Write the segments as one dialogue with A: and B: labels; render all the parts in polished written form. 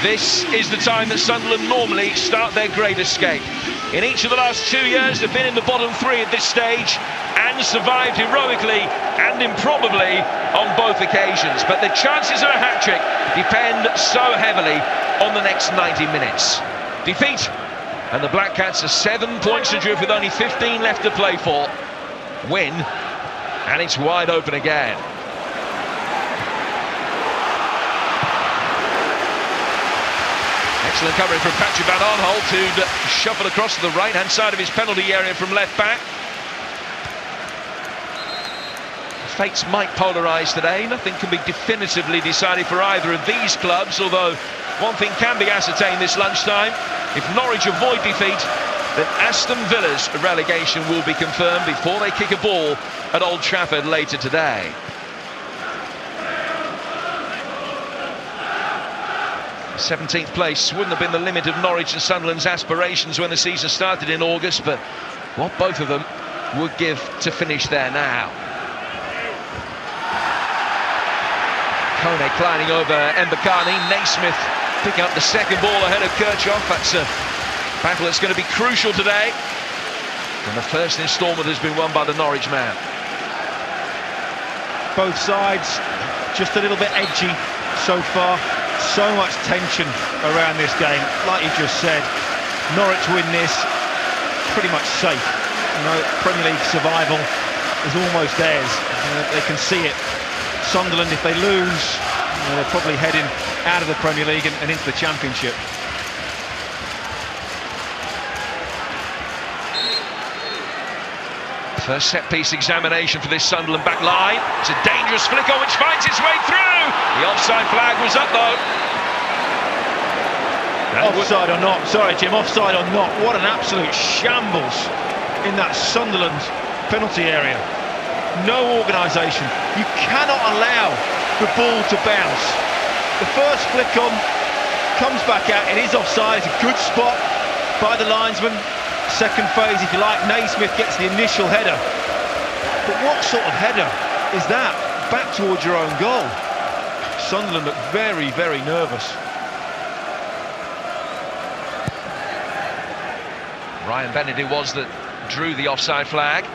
A: This is the time that Sunderland normally start their great escape. In each of the last 2 years, they've been in the bottom three at this stage and survived heroically and improbably on both occasions. But the chances of a hat-trick depend so heavily on the next 90 minutes. Defeat, and the Black Cats are 7 points adrift with only 15 left to play for. Win, and it's wide open again. Excellent coverage from Patrick Van Arnholt, who'd shuffle across to the right-hand side of his penalty area from left back. Fates might polarise today. Nothing can be definitively decided for either of these clubs, although one thing can be ascertained this lunchtime. If Norwich avoid defeat, then Aston Villa's relegation will be confirmed before they kick a ball at Old Trafford later today. The 17th place wouldn't have been the limit of Norwich and Sunderland's aspirations when the season started in August, but what both of them would give to finish there now. Kone climbing over Mbakani, Naismith picking up the second ball ahead of Kirchhoff. That's a battle that's going to be crucial today, and the first instalment has been won by the Norwich man.
B: Both sides just a little bit edgy so far. So much tension around this game. Like you just said, Norwich win this, pretty much safe. You know, Premier League survival is almost theirs. They can see it. Sunderland, if they lose, they're probably heading out of the Premier League and into the Championship.
A: First set-piece examination for this Sunderland back line. It's a dangerous flicker which finds its way through. The offside flag was up though.
B: Offside or not, sorry Jim, offside or not, what an absolute shambles in that Sunderland penalty area. No organisation. You cannot allow the ball to bounce. The first flick on comes back out, it is offside, it's a good spot by the linesman. Second phase, if you like, Naismith gets the initial header. But what sort of header is that? Back towards your own goal. Sunderland look very, very nervous.
A: Ryan Bennett it was that drew the offside flag.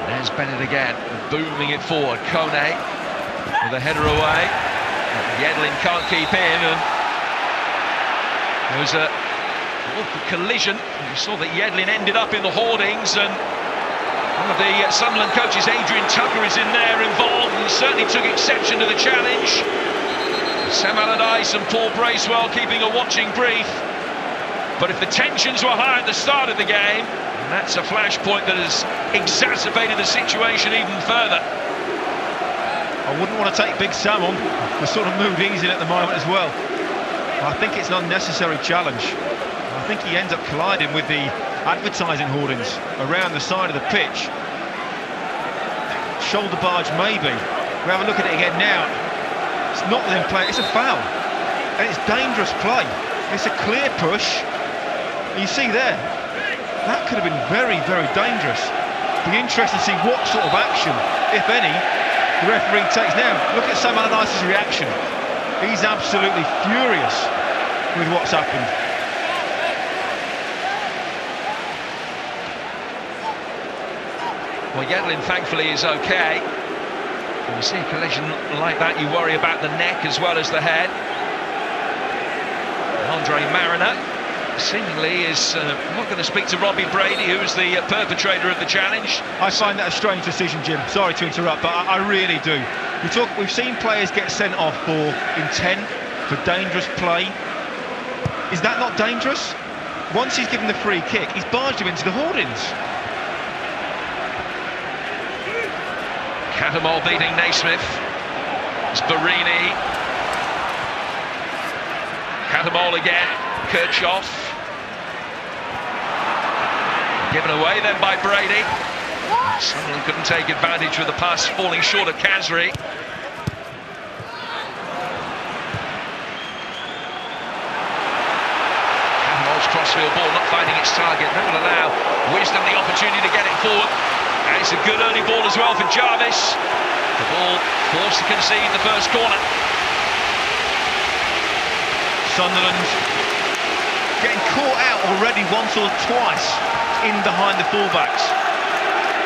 A: There's Bennett again, booming it forward. Kone with a header away. Yedlin can't keep in, and there was a awful collision. You saw that Yedlin ended up in the hoardings, and one of the Sunderland coaches, Adrian Tucker, is in there involved and certainly took exception to the challenge. Sam Allardyce and Paul Bracewell keeping a watching brief. But if the tensions were high at the start of the game, that's a flashpoint that has exacerbated the situation even further.
B: I wouldn't want to take Big Sam on the sort of mood he's in at the moment as well. I think it's an unnecessary challenge. I think he ends up colliding with the advertising hoardings around the side of the pitch. Shoulder barge maybe. We have a look at it again now. It's not within play, it's a foul. And it's dangerous play. It's a clear push. You see there, that could have been very, very dangerous. Be interested to see what sort of action, if any, the referee takes. Now, look at Sam Allardyce's reaction. He's absolutely furious with what's happened.
A: Well, Yedlin thankfully is okay. When you see a collision like that, you worry about the neck as well as the head. Andre Mariner seemingly is not going to speak to Robbie Brady, who is the perpetrator of the challenge.
B: I find that a strange decision, Jim. Sorry to interrupt, but I really do. We've seen players get sent off for intent, for dangerous play. Is that not dangerous? Once he's given the free kick, he's barged him into the hoardings.
A: Catamol beating Naismith. It's Barini. Catamol again. Kirchhoff. Given away then by Brady. Sunderland couldn't take advantage with the pass falling short of Canaries. Catamol's crossfield ball not finding its target. That will allow Wisdom the opportunity to get it forward. And it's a good early ball as well for Jarvis. The ball forced to concede the first corner.
B: Sunderland getting caught out already once or twice in behind the fullbacks.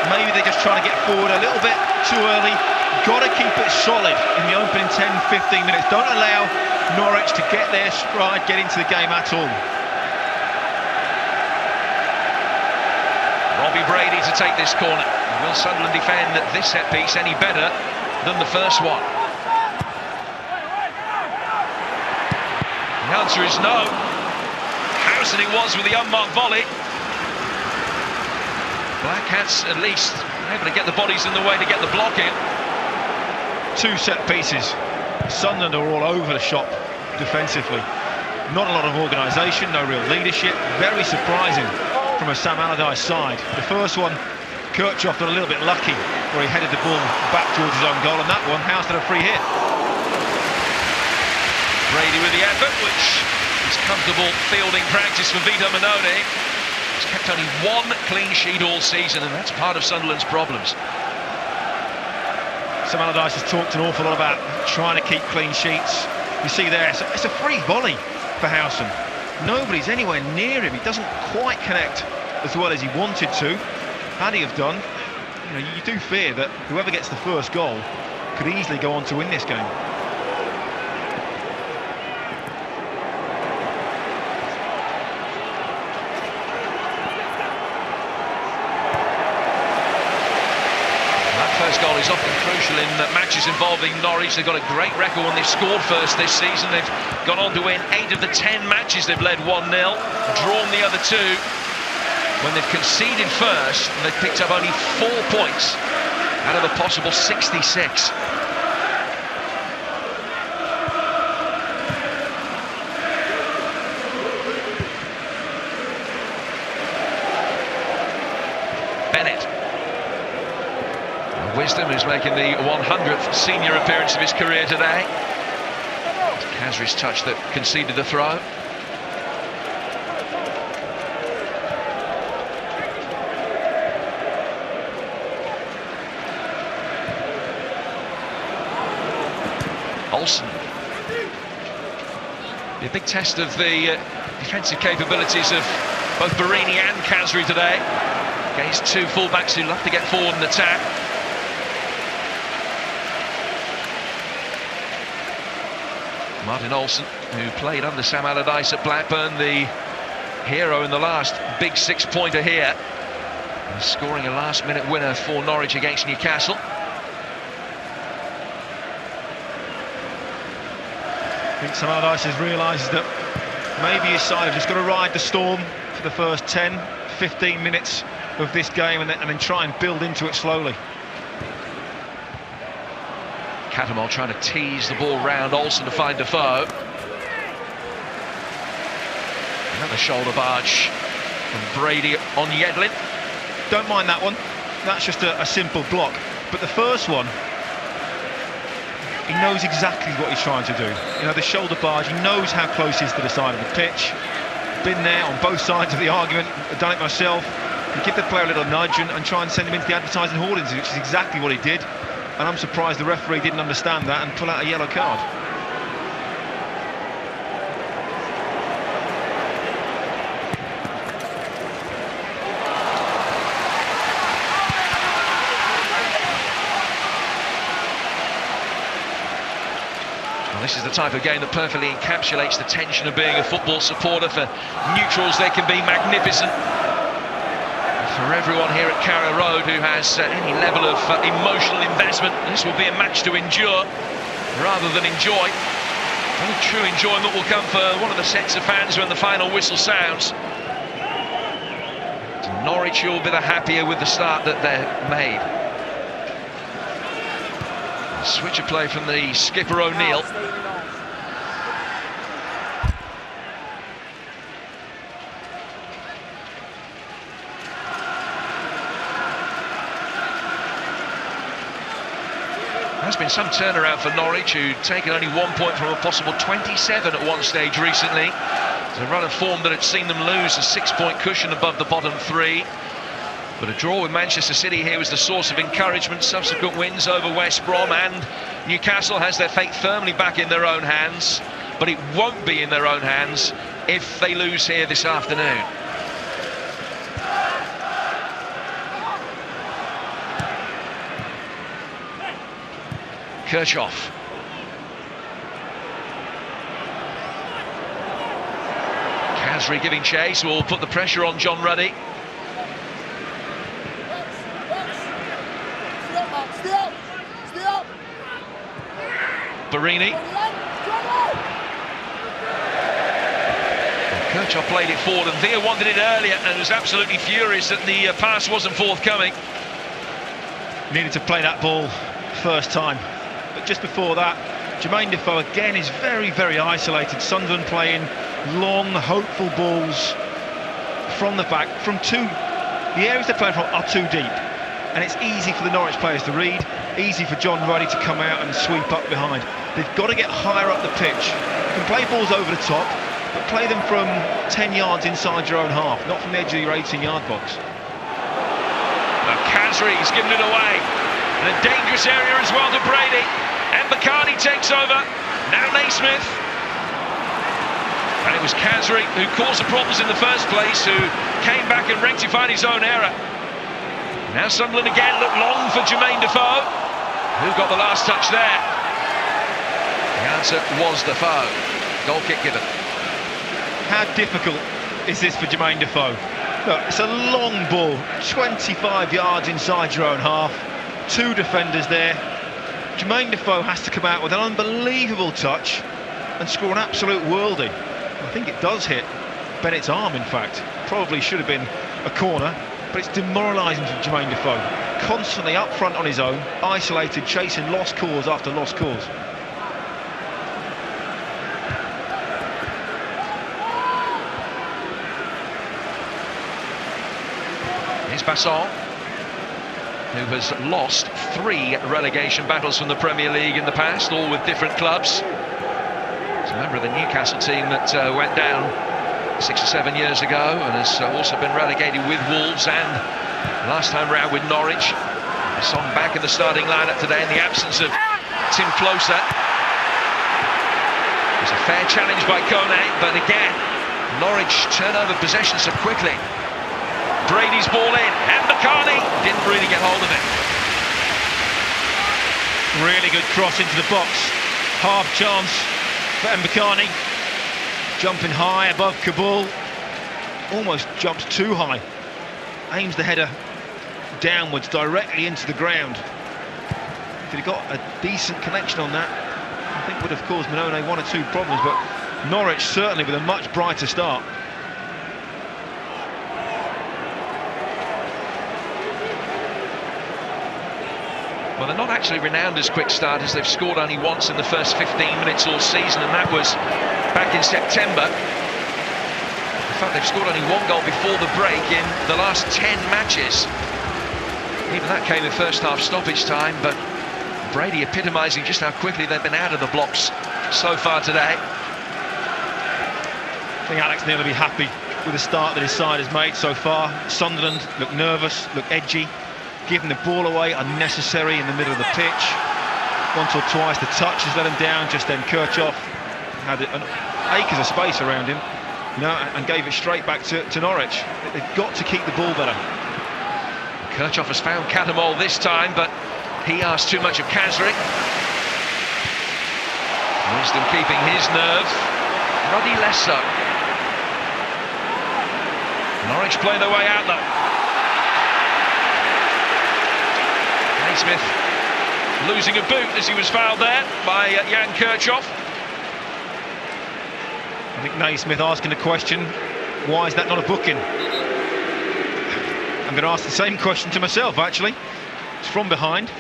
B: Maybe they're just trying to get forward a little bit too early. Got to keep it solid in the opening 10-15 minutes. Don't allow Norwich to get their stride, get into the game at all.
A: Robbie Brady to take this corner. Will Sunderland defend this set piece any better than the first one? The answer is no. Howson it was with the unmarked volley. Black Cats at least able to get the bodies in the way to get the block in.
B: Two set pieces. Sunderland are all over the shop defensively. Not a lot of organisation, no real leadership. Very surprising from a Sam Allardyce side. The first one, Kirchhoff got a little bit lucky where he headed the ball back towards his own goal, and that one, Howson had a free hit.
A: Brady with the effort, which is comfortable fielding practice for Vito Manoni. He's kept only one clean sheet all season, and that's part of Sunderland's problems.
B: Sam Allardyce has talked an awful lot about trying to keep clean sheets. You see there, it's a free volley for Howson. Nobody's anywhere near him. He doesn't quite connect as well as he wanted to. Had he have done, you do fear that whoever gets the first goal could easily go on to win this game.
A: First goal is often crucial in matches involving Norwich. They've got a great record when they've scored first this season. They've gone on to win 8 of the 10 matches they've led 1-0, drawn the other 2. When they've conceded first, they've picked up only 4 points out of a possible 66. Bennett. Wisdom, who's making the 100th senior appearance of his career today. Canaries' touch that conceded the throw. Olsen. Be a big test of the defensive capabilities of both Barini and Canaries today. Against two fullbacks who love to get forward and attack. Martin Olsen, who played under Sam Allardyce at Blackburn, the hero in the last big 6-pointer here, scoring a last-minute winner for Norwich against Newcastle.
B: I think Sam Allardyce has realised that maybe his side have just got to ride the storm for the first 10-15 minutes of this game and then try and build into it slowly.
A: Catamol trying to tease the ball round Olsen to find Defoe. Another shoulder barge from Brady on Yedlin.
B: Don't mind that one. That's just a simple block. But the first one, he knows exactly what he's trying to do. The shoulder barge, he knows how close he is to the side of the pitch. Been there on both sides of the argument, I've done it myself. You give the player a little nudge and try and send him into the advertising hoardings, which is exactly what he did. And I'm surprised the referee didn't understand that and pull out a yellow card.
A: Well, this is the type of game that perfectly encapsulates the tension of being a football supporter. For neutrals, they can be magnificent. For everyone here at Carrow Road who has any level of emotional investment, this will be a match to endure rather than enjoy. Only true enjoyment will come for one of the sets of fans when the final whistle sounds. Norwich will be the happier with the start that they're made. Switch of play from the skipper O'Neill. There's been some turnaround for Norwich, who'd taken only 1 point from a possible 27 at one stage recently. It's a run of form that had seen them lose a 6-point cushion above the bottom 3. But a draw with Manchester City here was the source of encouragement. Subsequent wins over West Brom and Newcastle has their fate firmly back in their own hands. but it won't be in their own hands if they lose here this afternoon. Kirchhoff. Canaries giving chase, will put the pressure on John Ruddy. Barini. Kirchhoff played it forward, and Thea wanted it earlier and was absolutely furious that the pass wasn't forthcoming.
B: Needed to play that ball first time, but just before that, Jermaine Defoe again is very, very isolated. Sunderland playing long, hopeful balls from the back, from the areas they're playing from are too deep, and it's easy for the Norwich players to read, easy for John Ruddy to come out and sweep up behind. They've got to get higher up the pitch. You can play balls over the top, but play them from 10 yards inside your own half, not from the edge of your 18-yard box.
A: Canaries giving it away, in a dangerous area as well to Brady, and McCartney takes over. Now Naismith. And it was Canaries who caused the problems in the first place, who came back and rectified his own error. Now Sunderland again look long for Jermaine Defoe, who got the last touch there. The answer was Defoe. Goal kick given.
B: How difficult is this for Jermaine Defoe? Look, it's a long ball, 25 yards inside your own half, two defenders there. Jermaine Defoe has to come out with an unbelievable touch and score an absolute worldie. I think it does hit Bennett's arm, in fact. Probably should have been a corner, but it's demoralising for Jermaine Defoe. Constantly up front on his own, isolated, chasing lost cause after lost cause.
A: Here's Basson, who has lost 3 relegation battles from the Premier League in the past, all with different clubs. He's a member of the Newcastle team that went down 6 or 7 years ago, and has also been relegated with Wolves, and last time round with Norwich. Basson back in the starting lineup today in the absence of Tim Closer. It was a fair challenge by Kone, but again, Norwich turn over possession so quickly. Brady's ball in, and McCartney didn't really get hold of it.
B: Really good cross into the box. Half chance for McCartney. Jumping high above Kabul. Almost jumps too high. Aims the header downwards, directly into the ground. If he'd got a decent connection on that, I think would have caused Minone 1 or 2 problems, but Norwich certainly with a much brighter start.
A: Well, they're not actually renowned as quick starters. They've scored only once in the first 15 minutes all season, and that was back in September. In fact, they've scored only 1 goal before the break in the last 10 matches. Even that came in first half stoppage time, but Brady epitomising just how quickly they've been out of the blocks so far today.
B: I think Alex Neil will be happy with the start that his side has made so far. Sunderland look nervous, look edgy, giving the ball away unnecessary in the middle of the pitch. Once or twice the touch has let him down. Just then Kirchhoff had acres of space around him, and gave it straight back to Norwich. They've got to keep the ball better.
A: Kirchhoff has found Catamol this time, but he asked too much of Canaries. Wisdom keeping his nerve, Ruddy less so. Norwich play their way out though. Naismith losing a boot as he was fouled there by Jan Kirchhoff.
B: I think Naismith asking the question, why is that not a booking? I'm going to ask the same question to myself, actually. It's from behind.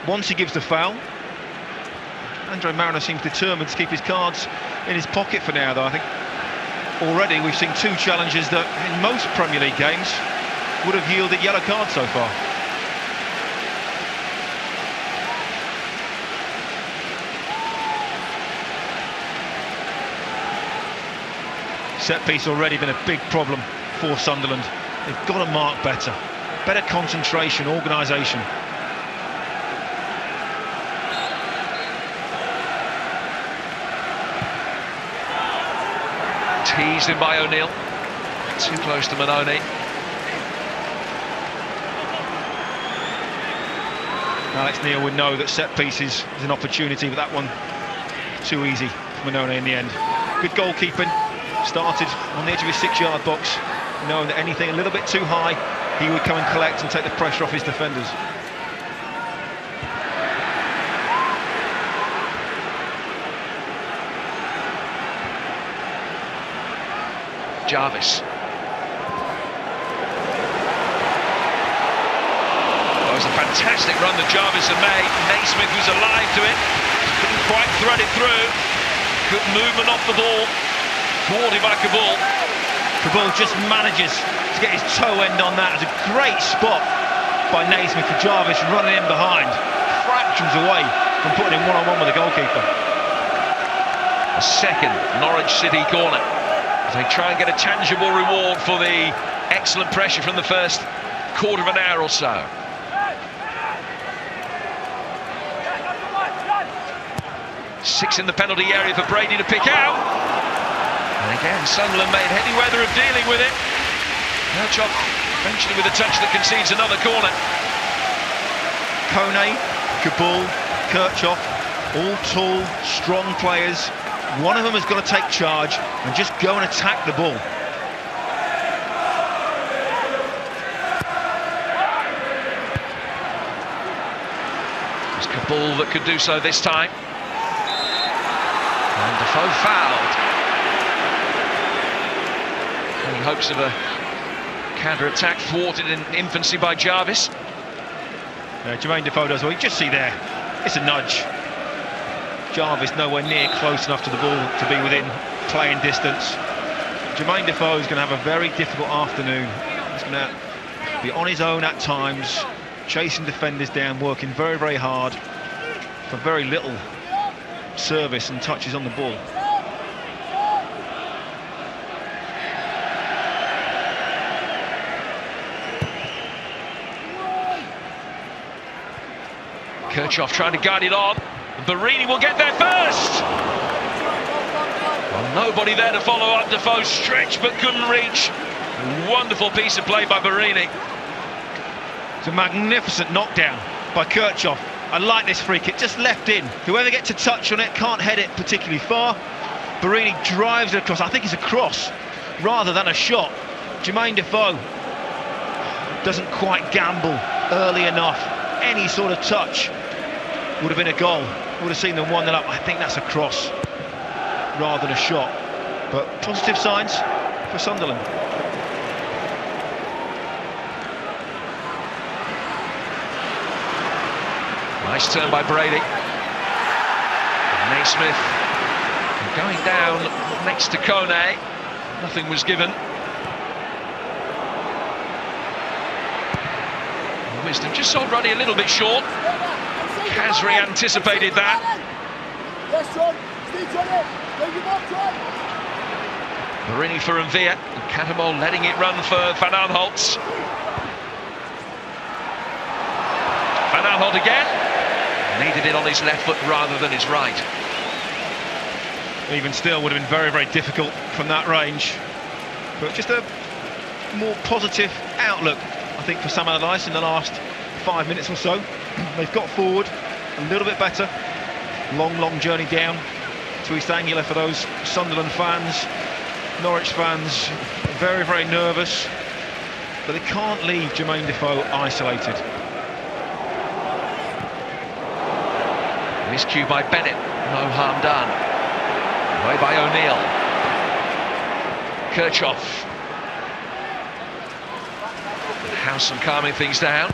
B: Once he gives the foul, Andre Mariner seems determined to keep his cards in his pocket for now, though. I think already we've seen 2 challenges that in most Premier League games would have yielded yellow cards so far. Set piece already been a big problem for Sunderland. They've got to mark better. Better concentration, organisation.
A: Teased in by O'Neill. Too close to Manoni.
B: Alex Neil would know that set pieces is an opportunity, but that one too easy for Manoni in the end. Good goalkeeping. Started on the edge of his 6-yard box, knowing that anything a little bit too high, he would come and collect and take the pressure off his defenders.
A: Jarvis. That was a fantastic run that Jarvis had made. Naismith was alive to it. Couldn't quite thread it through. Good movement off the ball. Thwarted by Kabul.
B: Kabul just manages to get his toe end on that. It's a great spot by Naismith for Jarvis running in behind. Fractions away from putting him one-on-one with the goalkeeper.
A: A second Norwich City corner. They try and get a tangible reward for the excellent pressure from the first quarter of an hour or so. Six in the penalty area for Brady to pick out. And again, Sunderland made heavy weather of dealing with it. Kirchhoff eventually with a touch that concedes another corner.
B: Kone, Kabul, Kirchhoff, all tall, strong players. One of them has got to take charge and just go and attack the ball.
A: It's Kabul that could do so this time. And Defoe fouled. Any hopes of a counter-attack thwarted in infancy by Jarvis.
B: Jermaine Defoe does well. You just see there, it's a nudge. Jarvis nowhere near close enough to the ball to be within playing distance. Jermaine Defoe is going to have a very difficult afternoon. He's going to be on his own at times, chasing defenders down, working very, very hard for very little service and touches on the ball.
A: Kirchhoff trying to guide it on. Barini will get there first. Well, nobody there to follow up. Defoe stretched but couldn't reach. Wonderful piece of play by Barini.
B: It's a magnificent knockdown by Kirchhoff. I like this free kick, just left in. Whoever gets a touch on it can't head it particularly far. Barini drives it across. I think it's a cross rather than a shot. Jermaine Defoe doesn't quite gamble early enough. Any sort of touch would have been a goal. Would have seen them 1-0 up. I think that's a cross rather than a shot. But positive signs for Sunderland.
A: Nice turn by Brady. Naismith going down next to Kone. Nothing was given. Wisdom just saw Ruddy a little bit short. Khazri anticipated that. Barini for Mvia. Catamol letting it run for Van Aanholt. Van Aanholt again. Needed it on his left foot rather than his right.
B: Even still would have been very, very difficult from that range. But just a more positive outlook, I think, for Sam Allardyce in the last 5 minutes or so. They've got forward a little bit better. Long journey down to East Anglia for those Sunderland fans. Norwich fans very, very nervous, but they can't leave Jermaine Defoe isolated.
A: Miscue by Bennett, no harm done. Away by O'Neill. Kirchhoff. Howson calming things down.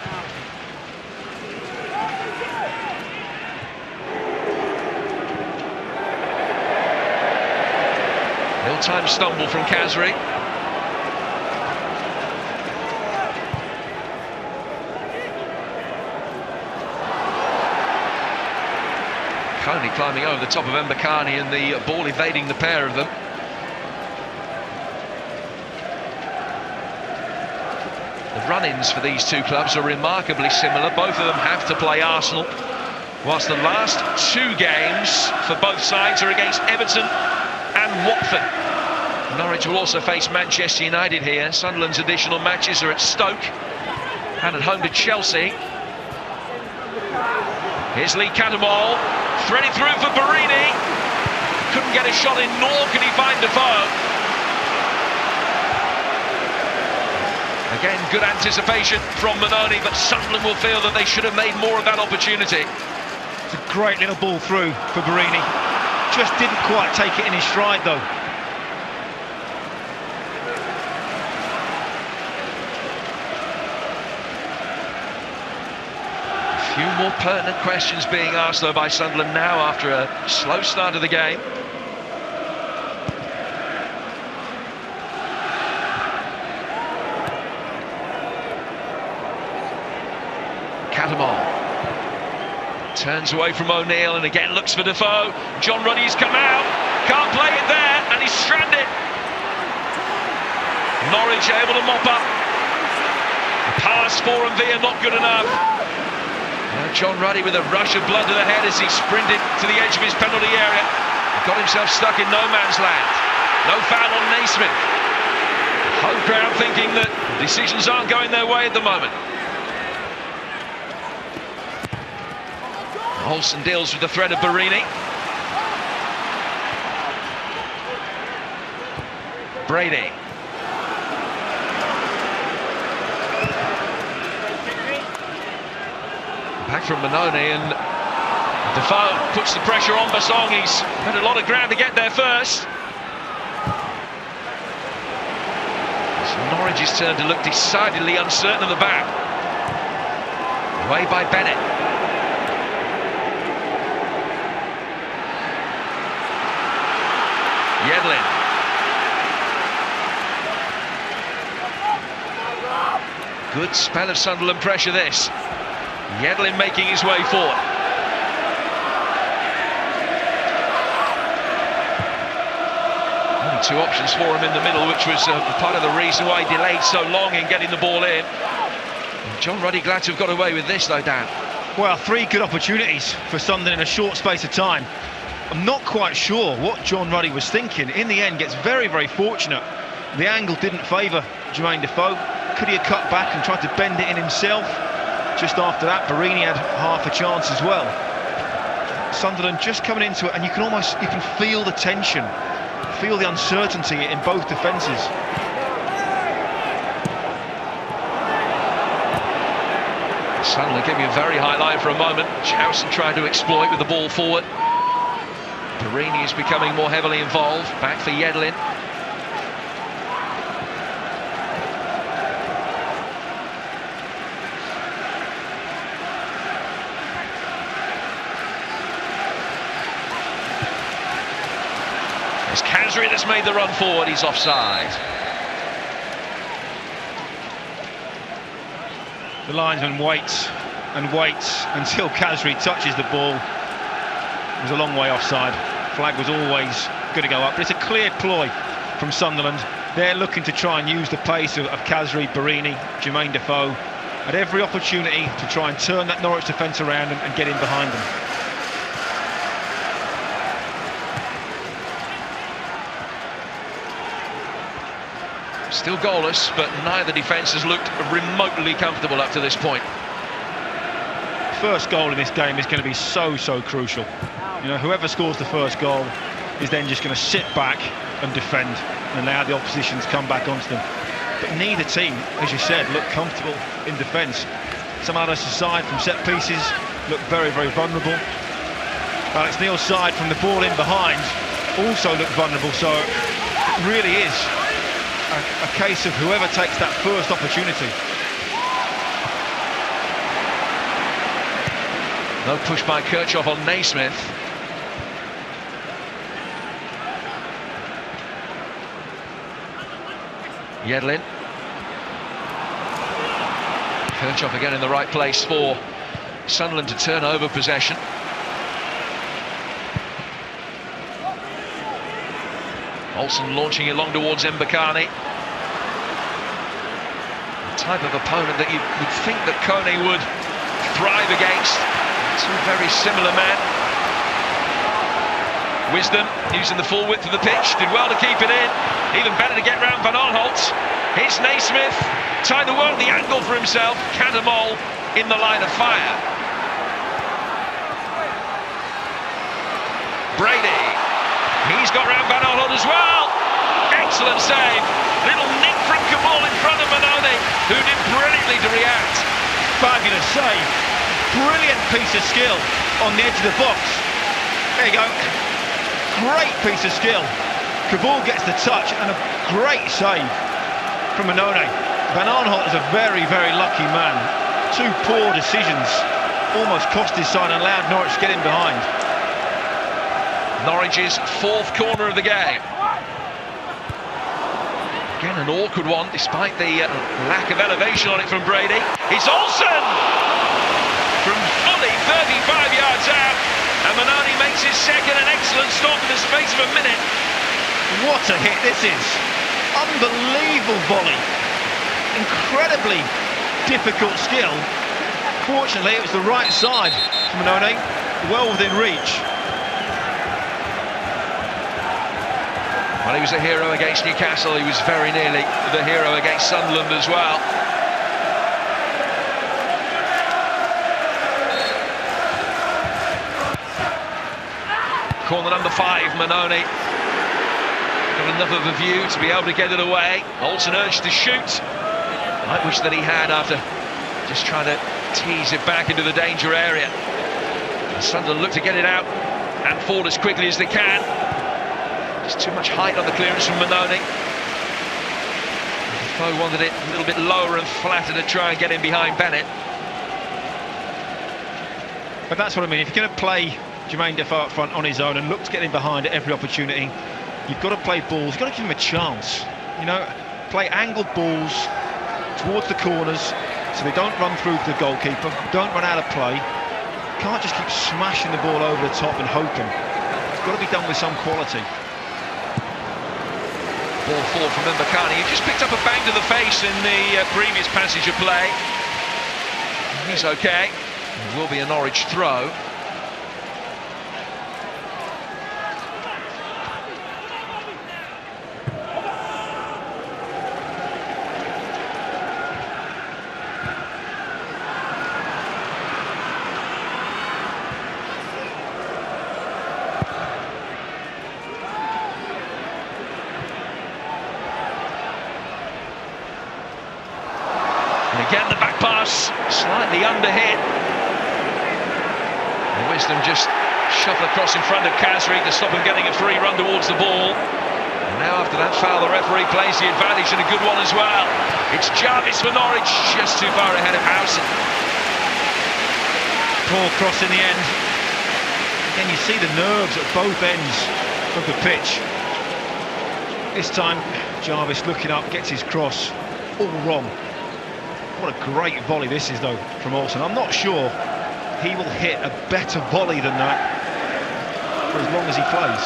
A: Ill-timed stumble from Khazri. Kone climbing over the top of Mbakani and the ball evading the pair of them. The run-ins for these two clubs are remarkably similar. Both of them have to play Arsenal, whilst the last two games for both sides are against Everton and Watford. Norwich will also face Manchester United here. Sunderland's additional matches are at Stoke and at home to Chelsea. Here's Lee Cattermole, threading through for Barini. Couldn't get a shot in, nor can he find Defoe. Again, good anticipation from Manoni, but Sunderland will feel that they should have made more of that opportunity.
B: It's a great little ball through for Barini. Just didn't quite take it in his stride, though.
A: A few more pertinent questions being asked, though, by Sunderland now after a slow start of the game. Cattermole turns away from O'Neill and again looks for Defoe. John Ruddy's come out, can't play it there, and he's stranded. Norwich able to mop up. The pass for Villa not good enough. Now John Ruddy with a rush of blood to the head as he sprinted to the edge of his penalty area. Got himself stuck in no man's land. No foul on Naismith. Home crowd thinking that decisions aren't going their way at the moment. Olsen deals with the threat of Barini. Brady. Back from Manoni, and Defoe puts the pressure on Basong. He's had a lot of ground to get there first. So Norwich's turn to look decidedly uncertain at the back. Away by Bennett. Yedlin. Good spell of Sunderland pressure this. Yedlin making his way forward. Only two options for him in the middle, which was part of the reason why he delayed so long in getting the ball in. And John Ruddy glad to have got away with this, though, Dan.
B: Well, three good opportunities for Sunderland in a short space of time. I'm not quite sure what John Ruddy was thinking. In the end, gets very, very fortunate. The angle didn't favour Jermaine Defoe. Could he have cut back and tried to bend it in himself? Just after that, Barini had half a chance as well. Sunderland just coming into it, and you can feel the tension, feel the uncertainty in both defences.
A: Sunderland gave me a very high line for a moment. Howson tried to exploit with the ball forward. Barini is becoming more heavily involved. Back for Yedlin. It's Canaries that's made the run forward. He's offside.
B: The linesman waits and waits until Canaries touches the ball. It was a long way offside. Flag was always going to go up, but it's a clear ploy from Sunderland. They're looking to try and use the pace of Canaries, Barini, Jermaine Defoe at every opportunity to try and turn that Norwich defence around and get in behind them.
A: Still goalless, but neither defence has looked remotely comfortable up to this point.
B: First goal in this game is going to be so crucial. You know, whoever scores the first goal is then just going to sit back and defend and allow the opposition to come back onto them. But neither team, as you said, look comfortable in defence. Some others aside from set pieces look very vulnerable. Alex Neil's side from the ball in behind also look vulnerable, so it really is a case of whoever takes that first opportunity.
A: No push by Kirchhoff on Naismith. Yedlin. Kirchhoff again in the right place for Sunderland to turn over possession. Olsen launching it long towards Mbakani. The type of opponent that you would think that Kone would thrive against. Two very similar men. Wisdom using the full width of the pitch, did well to keep it in. Even better to get round Van Aanholt. Here's Naismith, tried the work, the angle for himself. Catamol in the line of fire. Brady, he's got round Van Aanholt as well. Excellent save. Little nick from Kabul in front of Manone, who did brilliantly to react.
B: Fabulous save. Brilliant piece of skill on the edge of the box. There you go. Great piece of skill. Kabul gets the touch and a great save from Manone. Van Aanholt is a very, very lucky man. Two poor decisions almost cost his side and allowed Norwich to get in behind.
A: Norwich's fourth corner of the game. Again, an awkward one, despite the lack of elevation on it from Brady. It's Olsen! From fully 35 yards out, and Manone makes his second, an excellent stop in the space of a minute.
B: What a hit this is. Unbelievable volley. Incredibly difficult skill. Fortunately, it was the right side for Manone, well within reach.
A: Well, he was a hero against Newcastle. He was very nearly the hero against Sunderland as well. Corner number 5, Manone. Got enough of a view to be able to get it away. Olsen urged to shoot. I wish that he had, after just trying to tease it back into the danger area. And Sunderland look to get it out and forward as quickly as they can. Just too much height on the clearance from Manone. Defoe wanted it a little bit lower and flatter to try and get in behind Bennett.
B: But that's what I mean. If you're going to play Jermaine Defoe up front on his own and look to get in behind at every opportunity, you've got to play balls, you've got to give him a chance. You know, play angled balls towards the corners so they don't run through the goalkeeper, don't run out of play. You can't just keep smashing the ball over the top and hoping. It's got to be done with some quality.
A: Ball forward from Mbakani. He just picked up a bang to the face in the previous passage of play. He's okay. It will be a Norwich throw. Again, the back pass, slightly underhit. And Wisdom just shuffled across in front of Canaries to stop him getting a free run towards the ball. And now after that foul, the referee plays the advantage, and a good one as well. It's Jarvis for Norwich, just too far ahead of Howson.
B: Poor cross in the end. Again, you see the nerves at both ends of the pitch. This time, Jarvis looking up, gets his cross all wrong. What a great volley this is, though, from Olsen. I'm not sure he will hit a better volley than that for as long as he plays.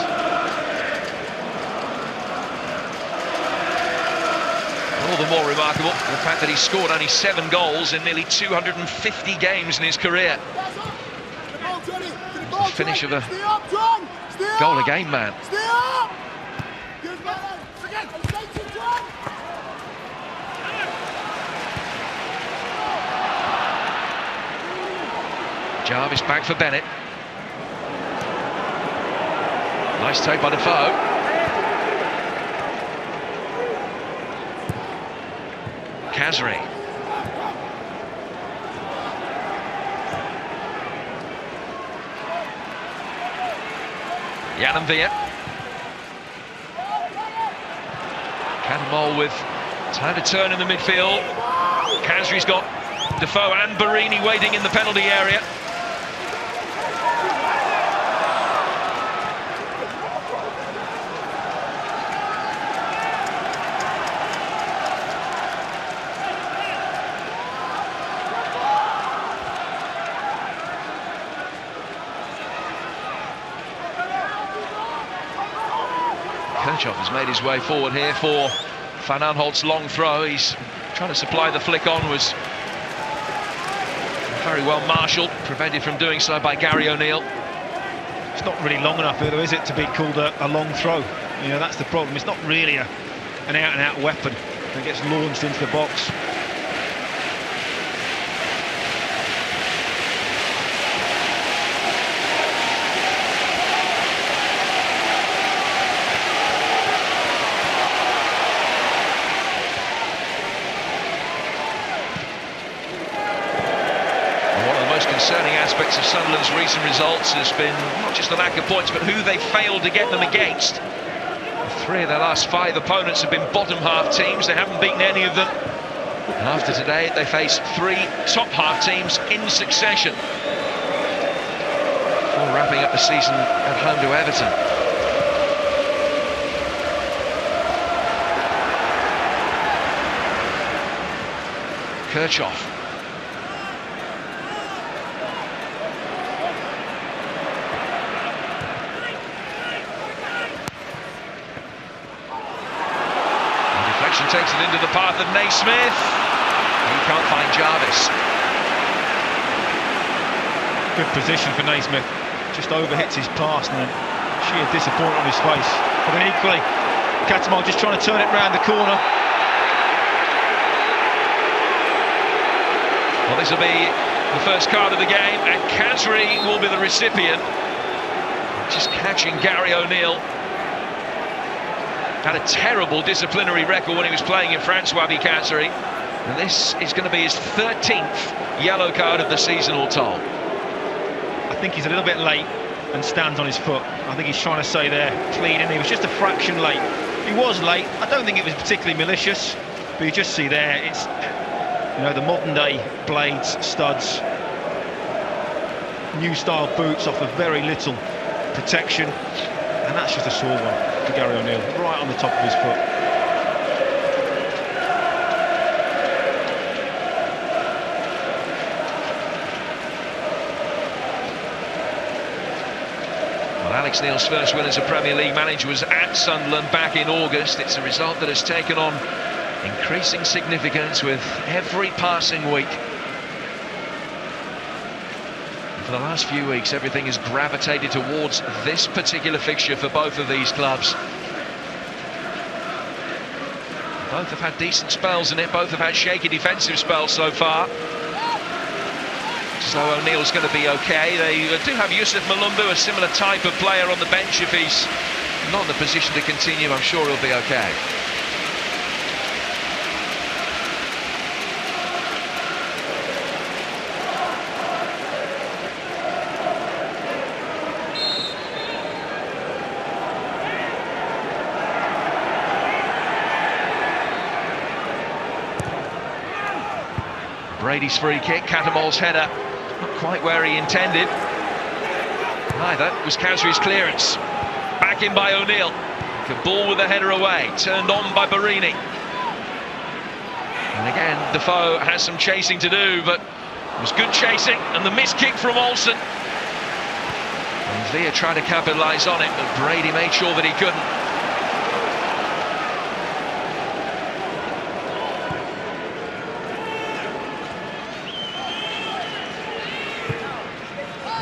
A: All the more remarkable the fact that he scored only 7 goals in nearly 250 games in his career. The finish of a goal a game man. Jarvis back for Bennett. Nice take by Defoe. Canaries. Yananvia. Catamol with time to turn in the midfield. Canaries got Defoe and Barini waiting in the penalty area. Kirchhoff has made his way forward here for Van Aanholt's long throw. He's trying to supply the flick on, was very well marshalled, prevented from doing so by Gary O'Neill.
B: It's not really long enough, though, is it, to be called a long throw? You know, that's the problem. It's not really an out-and-out weapon that gets launched into the box.
A: Concerning aspects of Sunderland's recent results has been not just the lack of points, but who they failed to get them against. 3 of their last 5 opponents have been bottom half teams. They haven't beaten any of them. And after today, they face 3 top half teams in succession before wrapping up the season at home to Everton. Kirchhoff. Takes it into the path of Naismith. He can't find Jarvis.
B: Good position for Naismith. Just overhits his pass and then sheer disappointment on his face. But then equally, Catamol just trying to turn it round the corner.
A: Well, this will be the first card of the game, and Canaries will be the recipient. Just catching Gary O'Neill. Had a terrible disciplinary record when he was playing in France, Wabi Canaries. And this is going to be his 13th yellow card of the season, all told.
B: I think he's a little bit late and stands on his foot. I think he's trying to say there, clean, and he was just a fraction late. He was late. I don't think it was particularly malicious, but you just see there, it's, you know, the modern day blades, studs, new style boots offer very little protection, and that's just a sore one. Gary O'Neill, right on the top of his foot.
A: Well, Alex Neil's first win as a Premier League manager was at Sunderland back in August. It's a result that has taken on increasing significance with every passing week. For the last few weeks, everything has gravitated towards this particular fixture for both of these clubs. Both have had decent spells in it, both have had shaky defensive spells so far. So O'Neill's going to be okay. They do have Yusuf Malumbu, a similar type of player on the bench. If he's not in the position to continue, I'm sure he'll be okay. Brady's free kick, Catamol's header, not quite where he intended. Neither was Canaries' clearance. Back in by O'Neill. The ball with the header away, turned on by Barini. And again, Defoe has some chasing to do, but it was good chasing, and the missed kick from Olsen. And Villa tried to capitalise on it, but Brady made sure that he couldn't.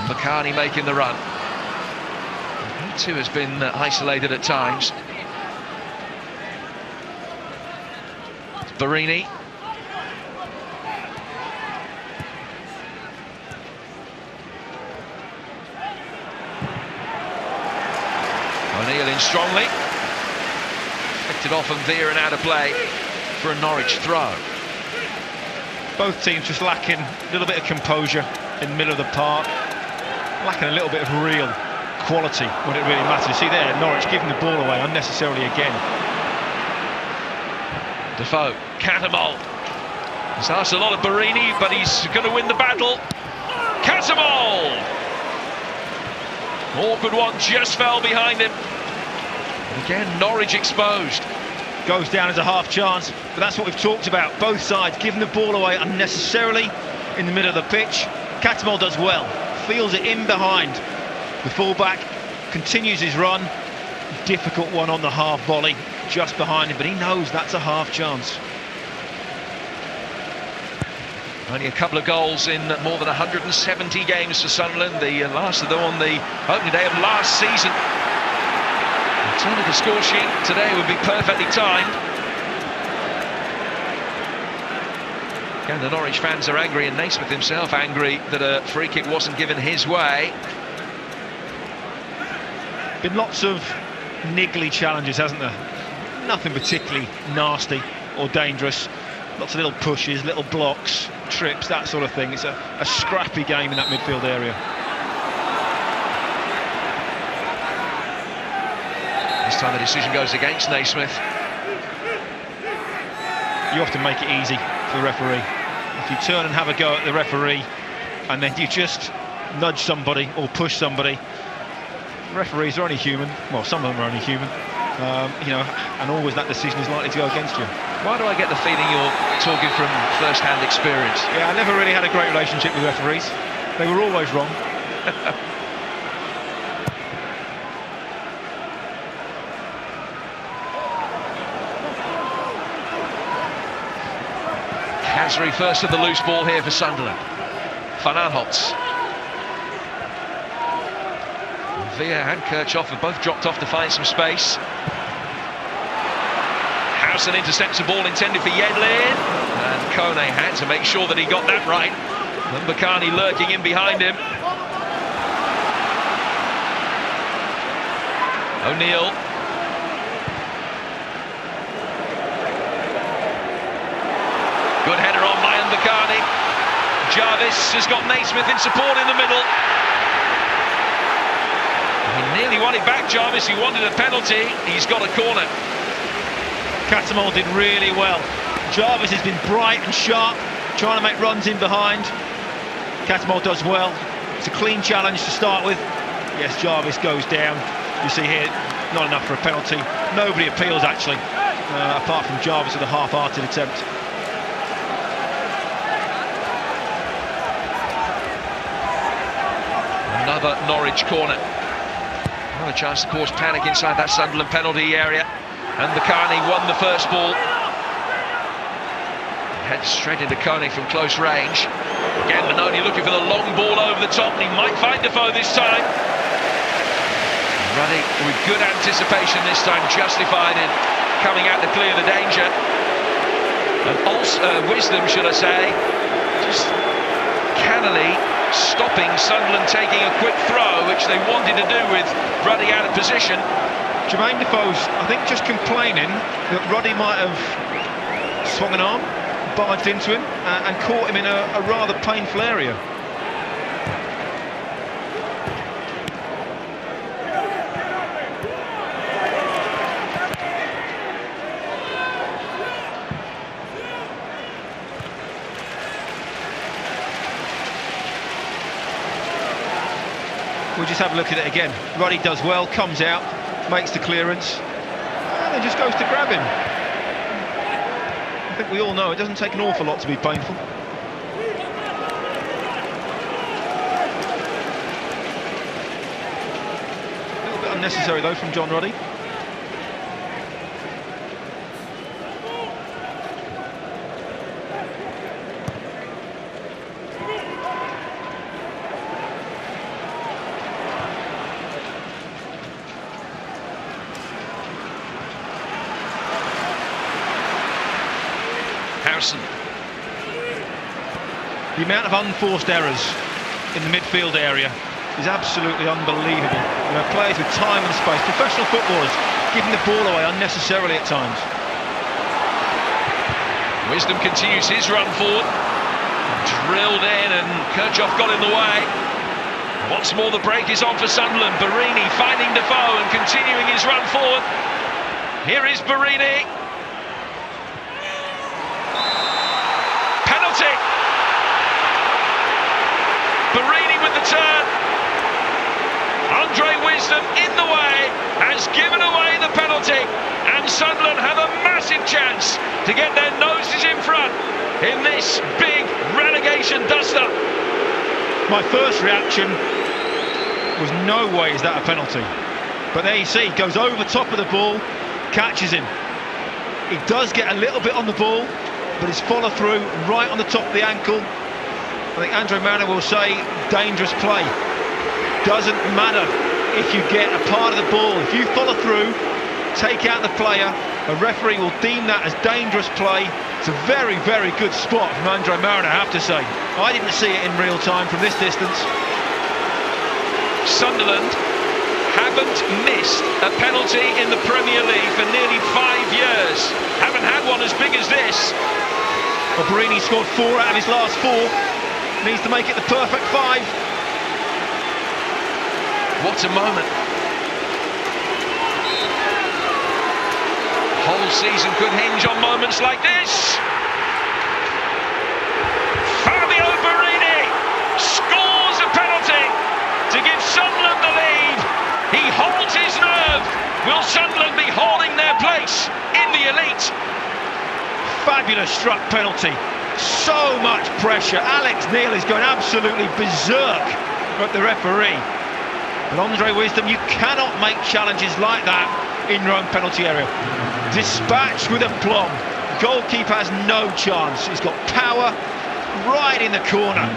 A: McCartney making the run. He too has been isolated at times. It's Barini. O'Neill in strongly. Picked it off and Villa and out of play for a Norwich throw.
B: Both teams just lacking a little bit of composure in the middle of the park. Lacking a little bit of real quality when it really matters. See there, Norwich giving the ball away unnecessarily again.
A: Defoe, Catamol. He's asked a lot of Barini, but he's going to win the battle. Catamol! Awkward one, just fell behind him. And again, Norwich exposed.
B: Goes down as a half chance, but that's what we've talked about. Both sides giving the ball away unnecessarily in the middle of the pitch. Catamol does well. Feels it in behind the fullback, continues his run. Difficult one on the half volley, just behind him, but he knows that's a half chance.
A: Only a couple of goals in more than 170 games for Sunderland, the last of them on the opening day of last season. The turn of the score sheet today would be perfectly timed. Again, the Norwich fans are angry, and Naismith himself angry that a free kick wasn't given his way.
B: Been lots of niggly challenges, hasn't there? Nothing particularly nasty or dangerous. Lots of little pushes, little blocks, trips, that sort of thing. It's a scrappy game in that midfield area.
A: This time the decision goes against Naismith.
B: You have to make it easy for the referee. If you turn and have a go at the referee and then you just nudge somebody or push somebody, referees are only human. Well, some of them are only human. You know, and always that decision is likely to go against you.
A: Why do I get the feeling you're talking from first-hand experience?
B: Yeah, I never really had a great relationship with referees. They were always wrong.
A: Canaries first of the loose ball here for Sunderland. Van Aanholtz. Villa and Kirchhoff have both dropped off to find some space. Howson intercepts a ball intended for Yedlin, and Kone had to make sure that he got that right. And Bakani lurking in behind him. O'Neill. Good header on by Bakani. Jarvis has got Naismith in support in the middle. He nearly won it back, Jarvis. He wanted a penalty. He's got a corner.
B: Catamol did really well. Jarvis has been bright and sharp, trying to make runs in behind. Catamol does well. It's a clean challenge to start with. Yes, Jarvis goes down. You see here, not enough for a penalty. Nobody appeals, actually, apart from Jarvis with a half-hearted attempt.
A: Another Norwich corner. Another chance to cause panic inside that Sunderland penalty area. And Bakani won the first ball. Heads straight into Kone from close range. Again, Manoni looking for the long ball over the top, and he might find Defoe this time. Ruddy with good anticipation this time, justified in coming out to clear the danger. And also, wisdom, should I say, just cannily stopping Sunderland taking a quick throw, which they wanted to do with Ruddy out of position.
B: Jermaine Defoe's, I think, just complaining that Ruddy might have swung an arm, barged into him, and caught him in a rather painful area. We'll just have a look at it again. Ruddy does well, comes out, makes the clearance, and then just goes to grab him. I think we all know it doesn't take an awful lot to be painful. A little bit unnecessary though from John Ruddy. The amount of unforced errors in the midfield area is absolutely unbelievable. You know, players with time and space, professional footballers giving the ball away unnecessarily at times.
A: Wisdom continues his run forward. Drilled in, and Kirchhoff got in the way. Once more the break is on for Sunderland. Barini finding Defoe and continuing his run forward. Here is Barini. Penalty! Barini with the turn. Andre Wisdom in the way has given away the penalty, and Sunderland have a massive chance to get their noses in front in this big relegation duster.
B: My first reaction was no way is that a penalty, but there you see, goes over top of the ball, catches him. He does get a little bit on the ball, but his follow through right on the top of the ankle I think Andre Mariner will say dangerous play. Doesn't matter if you get a part of the ball. If you follow through, take out the player, a referee will deem that as dangerous play. It's a very, very good spot from Andre Mariner, I have to say. I didn't see it in real time from this distance.
A: Sunderland haven't missed a penalty in the Premier League for nearly 5 years. Haven't had one as big as this.
B: Well, Barini scored 4 out of his last 4. Needs to make it the perfect 5.
A: What a moment. Whole season could hinge on moments like this. Fabio Barini scores a penalty to give Sunderland the lead. He holds his nerve. Will Sunderland be holding their place in the elite?
B: Fabulous struck penalty. So much pressure. Alex Neil is going absolutely berserk at the referee. But Andre Wisdom, you cannot make challenges like that in your own penalty area. Dispatched with aplomb. Goalkeeper has no chance. He's got power right in the corner.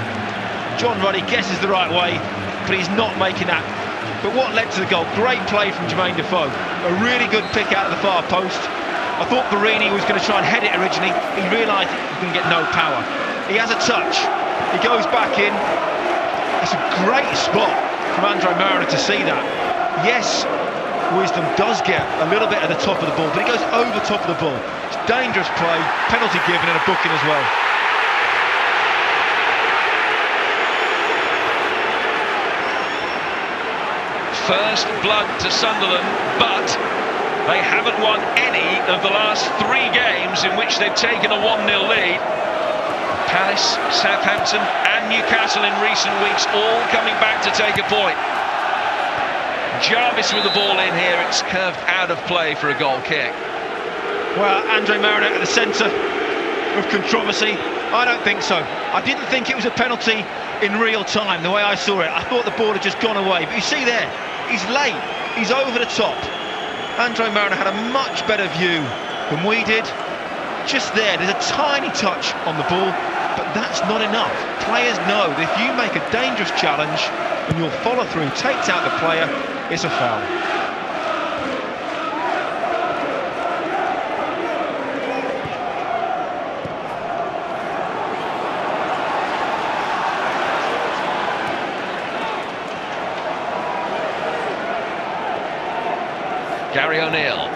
B: John Ruddy guesses the right way, but he's not making that. But what led to the goal? Great play from Jermaine Defoe. A really good pick out of the far post. I thought Barini was going to try and head it originally. He realised he was going to get no power. He has a touch. He goes back in. It's a great spot from Andre Mariner to see that. Yes, Wisdom does get a little bit at the top of the ball, but he goes over top of the ball. It's dangerous play, penalty given and a booking as well.
A: First blood to Sunderland, but they haven't won any of the last 3 games in which they've taken a 1-0 lead. Palace, Southampton and Newcastle in recent weeks all coming back to take a point. Jarvis with the ball in here, it's curved out of play for a goal kick.
B: Well, Andre Mariner at the centre of controversy. I don't think so. I didn't think it was a penalty in real time, the way I saw it. I thought the ball had just gone away. But you see there, he's late, he's over the top. Andre Mariner had a much better view than we did. Just there's a tiny touch on the ball, but that's not enough. Players know that if you make a dangerous challenge and your follow-through takes out the player, it's a foul.
A: Gary O'Neill.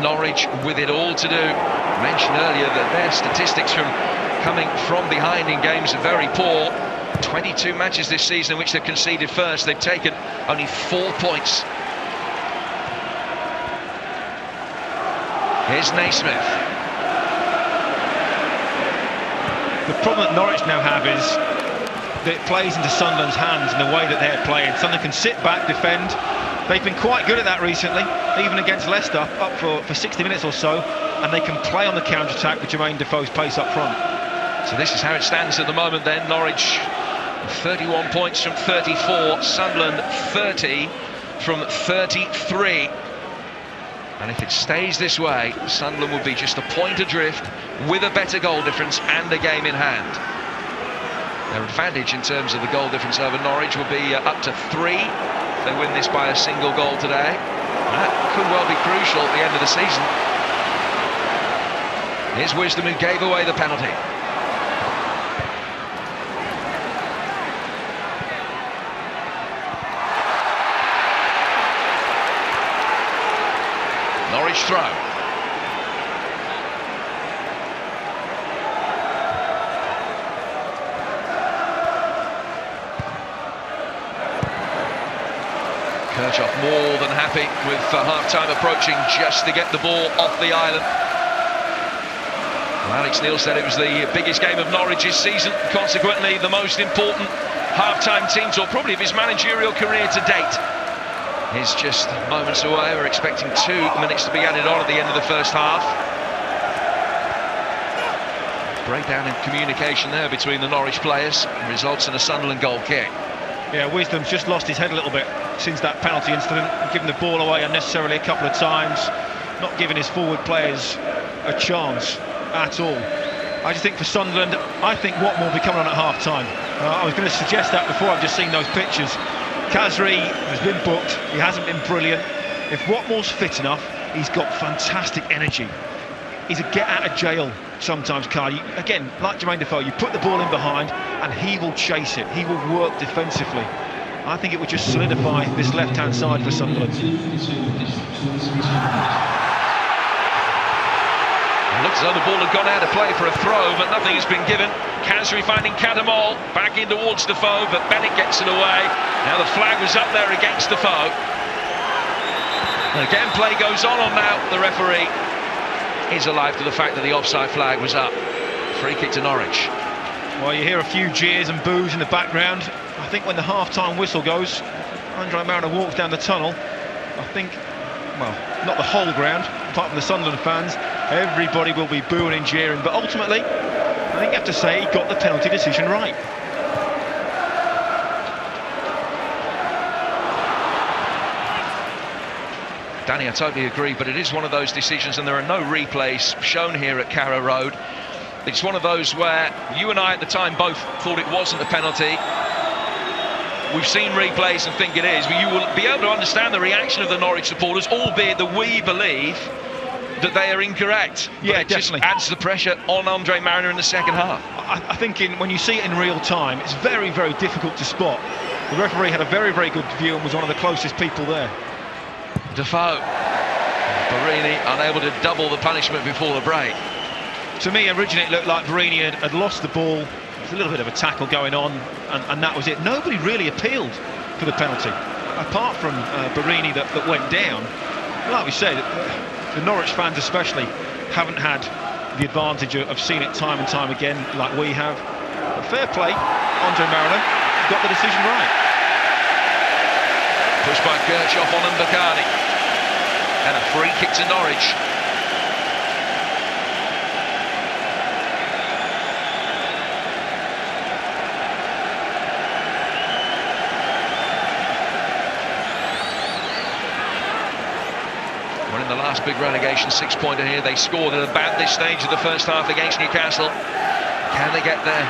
A: Norwich with it all to do. I mentioned earlier that their statistics from coming from behind in games are very poor. 22 matches this season in which they've conceded first. They've taken only 4 points. Here's Naismith.
B: The problem that Norwich now have is that it plays into Sunderland's hands in the way that they're playing. Sunderland can sit back, defend. They've been quite good at that recently, even against Leicester, up for 60 minutes or so, and they can play on the counter-attack with Jermaine Defoe's pace up front.
A: So this is how it stands at the moment then. Norwich 31 points from 34, Sunderland 30 from 33. And if it stays this way, Sunderland will be just a point adrift with a better goal difference and a game in hand. Their advantage in terms of the goal difference over Norwich will be up to 3 if they win this by a single goal today. That could well be crucial at the end of the season. Here's Wisdom, who gave away the penalty. Norwich throw. Kirchhoff more than happy with half-time approaching just to get the ball off the island. Well, Alex Neil said it was the biggest game of Norwich's season, consequently the most important half-time team talk probably of his managerial career to date. He's just moments away. We're expecting 2 minutes to be added on at the end of the first half. Breakdown in communication there between the Norwich players results in a Sunderland goal kick.
B: Yeah, Wisdom's just lost his head a little bit since that penalty incident, giving the ball away unnecessarily a couple of times, not giving his forward players a chance at all. I just think for Sunderland, I think Watmore will be coming on at half-time. I was going to suggest that before. I've just seen those pictures. Kazri has been booked. He hasn't been brilliant. If Watmore's fit enough, he's got fantastic energy. He's a get-out-of-jail sometimes, Carl. Again, like Jermaine Defoe, you put the ball in behind and he will chase it. He will work defensively. I think it would just solidify this left-hand side for Sunderland.
A: Looks as though the ball had gone out of play for a throw, but nothing has been given. Kazri finding Kadamol, back in towards Defoe, but Bennett gets it away. Now the flag was up there against Defoe. And again, play goes on now. The referee is alive to the fact that the offside flag was up. Free kick to Norwich.
B: Well, you hear a few jeers and boos in the background. I think when the half-time whistle goes, Andre Mariner walks down the tunnel. I think, well, not the whole ground, apart from the Sunderland fans, everybody will be booing and jeering. But ultimately, I think you have to say he got the penalty decision right.
A: Danny, I totally agree, but it is one of those decisions, and there are no replays shown here at Carrow Road. It's one of those where you and I at the time both thought it wasn't a penalty. We've seen replays and think it is, but you will be able to understand the reaction of the Norwich supporters, albeit that we believe that they are incorrect.
B: Yeah,
A: it
B: definitely.
A: just adds the pressure on Andre Mariner in the second half.
B: I think when you see it in real time, it's very, very difficult to spot. The referee had a very, very good view and was one of the closest people there.
A: Defoe. Barini unable to double the punishment before the break.
B: To me, originally it looked like Barini had lost the ball. There was a little bit of a tackle going on, and that was it. Nobody really appealed for the penalty, apart from Barini that went down. Like we said, the Norwich fans especially haven't had the advantage of seeing it time and time again like we have. But fair play, Andre Mariner got the decision right.
A: Pushed by Kirchhoff on Mbakani. And a free kick to Norwich. Well, in the last big relegation six-pointer here, they scored at about this stage of the first half against Newcastle. Can they get there?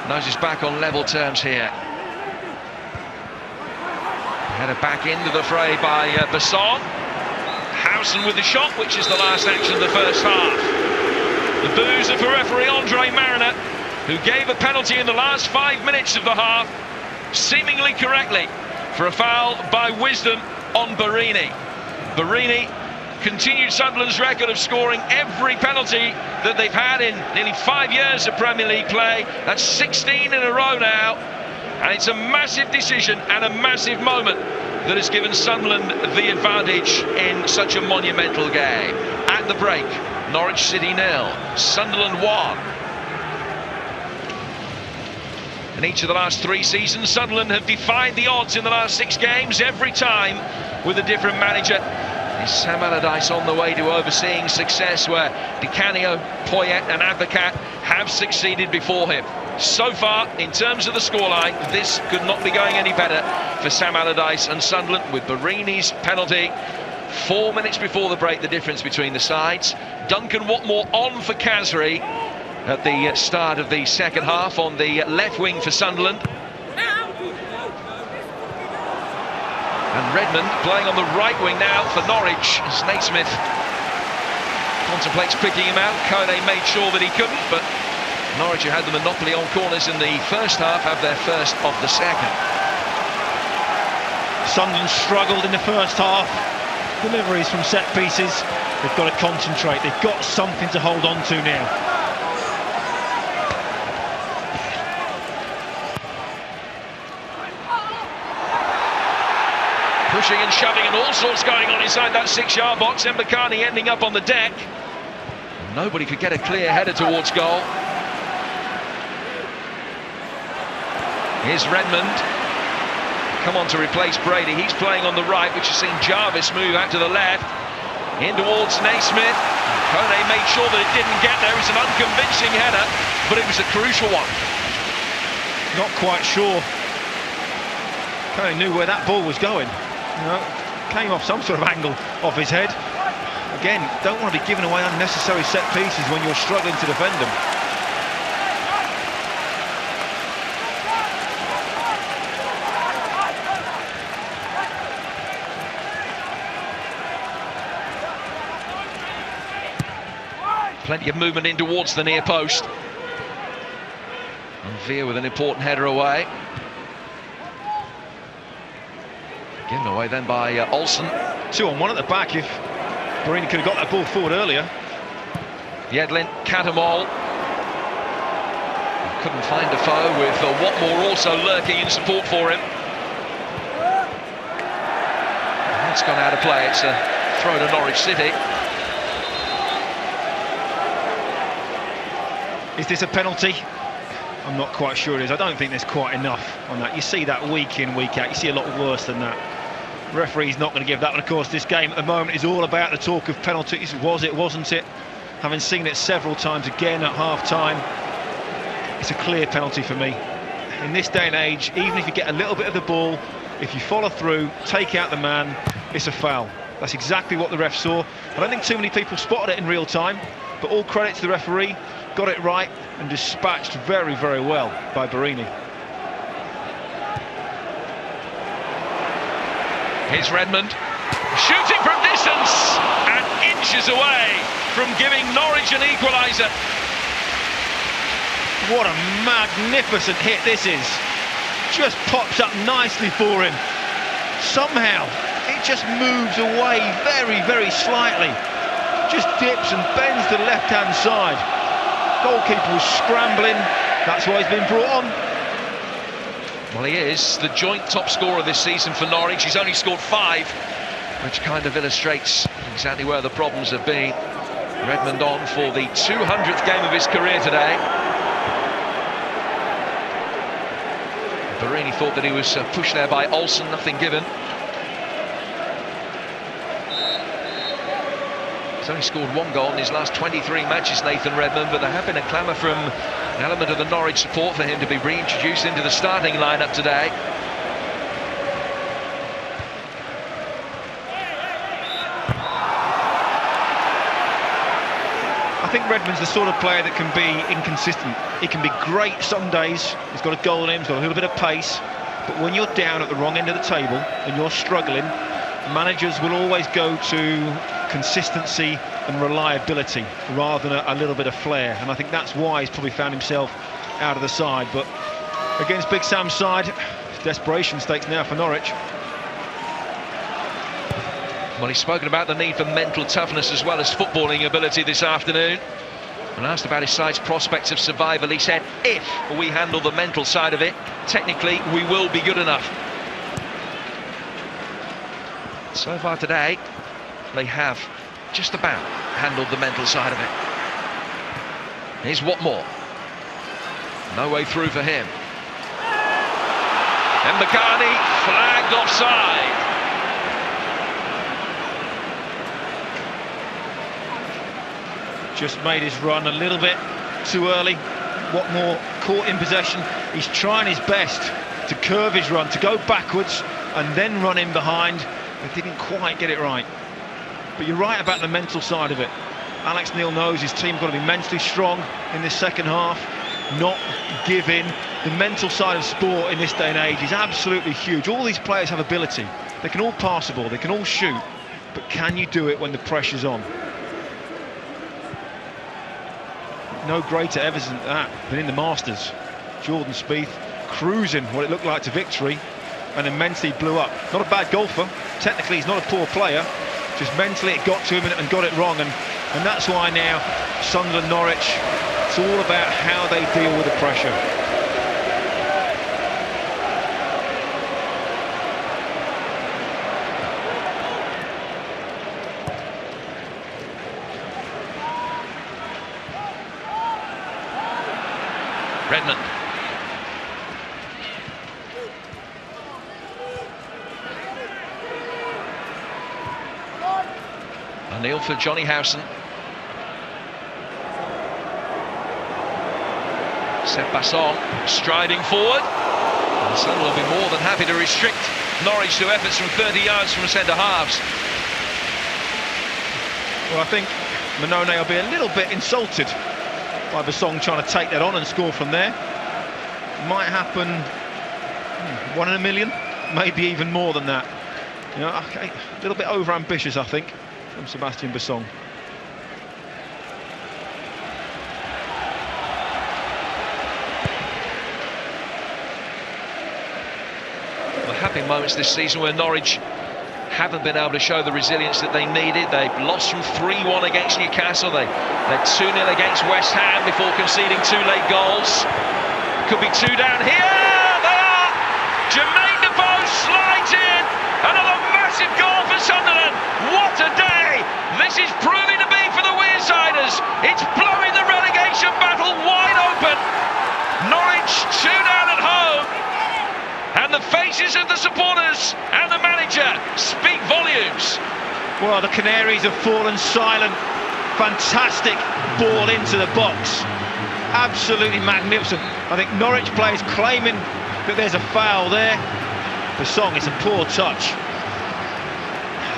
A: Noses back on level terms here. Headed back into the fray by Basson. Howson with the shot, which is the last action of the first half. The boos are for referee Andre Mariner, who gave a penalty in the last 5 minutes of the half, seemingly correctly, for a foul by Wisdom on Barini. Barini continued Sunderland's record of scoring every penalty that they've had in nearly 5 years of Premier League play. That's 16 in a row now. And it's a massive decision and a massive moment that has given Sunderland the advantage in such a monumental game. At the break, Norwich City 0, Sunderland 1. In each of the last 3 seasons, Sunderland have defied the odds in the last 6 games, every time with a different manager. Is Sam Allardyce on the way to overseeing success where Di Canio, Poyet and Advocat have succeeded before him? So far, in terms of the scoreline, this could not be going any better for Sam Allardyce and Sunderland, with Barini's penalty 4 minutes before the break, the difference between the sides. Duncan Watmore on for Kazri at the start of the second half on the left wing for Sunderland. And Redmond playing on the right wing now for Norwich. Naismith contemplates picking him out. Kone made sure that he couldn't, but Norwich, who had the monopoly on corners in the first half, have their first of the second.
B: Sunderland struggled in the first half. Deliveries from set pieces. They've got to concentrate. They've got something to hold on to now.
A: Pushing and shoving and all sorts going on inside that 6-yard box. Mbakani ending up on the deck. Nobody could get a clear header towards goal. Here's Redmond. Come on to replace Brady. He's playing on the right, which has seen Jarvis move out to the left. In towards Naismith. Kone made sure that it didn't get there. It's an unconvincing header, but it was a crucial one.
B: Not quite sure Kone knew where that ball was going. You know, came off some sort of angle off his head. Again, don't want to be giving away unnecessary set pieces when you're struggling to defend them.
A: Plenty of movement in towards the near post. And Veer with an important header away. Given away then by Olsen.
B: 2-on-1 at the back. If Barini could have got that ball forward earlier.
A: Yedlin, Catamol. Couldn't find a foe, with Watmore also lurking in support for him. And that's gone out of play. It's a throw to Norwich City.
B: Is this a penalty? I'm not quite sure it is. I don't think there's quite enough on that. You see that week in, week out. You see a lot worse than that. The referee's not going to give that one. Of course, this game at the moment is all about the talk of penalties. Was it, wasn't it? Having seen it several times again at half-time, it's a clear penalty for me. In this day and age, even if you get a little bit of the ball, if you follow through, take out the man, it's a foul. That's exactly what the ref saw. I don't think too many people spotted it in real time, but all credit to the referee. Got it right and dispatched very, very well by Barini.
A: Here's Redmond, shooting from distance and inches away from giving Norwich an equaliser.
B: What a magnificent hit this is. Just pops up nicely for him. Somehow it just moves away very, very slightly. Just dips and bends to the left-hand side. Goalkeeper was scrambling. That's why he's been brought on.
A: Well, he is the joint top scorer this season for Norwich. He's only scored 5, which kind of illustrates exactly where the problems have been. Redmond on for the 200th game of his career today. Barini thought that he was pushed there by Olsen, nothing given. He's only scored 1 goal in his last 23 matches, Nathan Redmond, but there have been a clamour from an element of the Norwich support for him to be reintroduced into the starting lineup today.
B: I think Redmond's the sort of player that can be inconsistent. He can be great some days. He's got a goal in him, he's got a little bit of pace, but when you're down at the wrong end of the table and you're struggling, managers will always go to consistency and reliability rather than a little bit of flair, and I think that's why he's probably found himself out of the side. But against Big Sam's side, desperation stakes now for Norwich.
A: Well, he's spoken about the need for mental toughness as well as footballing ability this afternoon. When asked about his side's prospects of survival, he said, if we handle the mental side of it, technically we will be good enough. So far today, they have just about handled the mental side of it. Here's Watmore. No way through for him. And Mbakani flagged offside.
B: Just made his run a little bit too early. Watmore caught in possession. He's trying his best to curve his run, to go backwards and then run in behind. But didn't quite get it right. But you're right about the mental side of it. Alex Neil knows his team's got to be mentally strong in this second half, not give in. The mental side of sport in this day and age is absolutely huge. All these players have ability. They can all pass the ball, they can all shoot, but can you do it when the pressure's on? No greater evidence than that than in the Masters. Jordan Spieth cruising what it looked like to victory and immensely blew up. Not a bad golfer. Technically, he's not a poor player. Just mentally, it got to him and got it wrong. And that's why now, Sunderland, Norwich, it's all about how they deal with the pressure.
A: Redmond. O'Neill for Johnny Howson. Seb Basson striding forward. And Sunderland will be more than happy to restrict Norwich to efforts from 30 yards from centre halves.
B: Well, I think Manone will be a little bit insulted by Basson trying to take that on and score from there. Might happen 1 in a million, maybe even more than that. You know, okay, a little bit over ambitious, I think, from Sebastian Basson.
A: been moments this season where Norwich haven't been able to show the resilience that they needed. They've lost from 3-1 against Newcastle. They led 2-0 against West Ham before conceding 2 late goals. Could be 2 down here. They are. Jermaine Defoe slides in. Another massive goal for Sunderland. What a day. This is proving to be for the Weirsiders. It's blowing the relegation battle wide open. Norwich 2 down at home. And the faces of the supporters and the manager speak volumes.
B: Well, the Canaries have fallen silent. Fantastic ball into the box. Absolutely magnificent. I think Norwich players claiming that there's a foul there. Basong, it's a poor touch.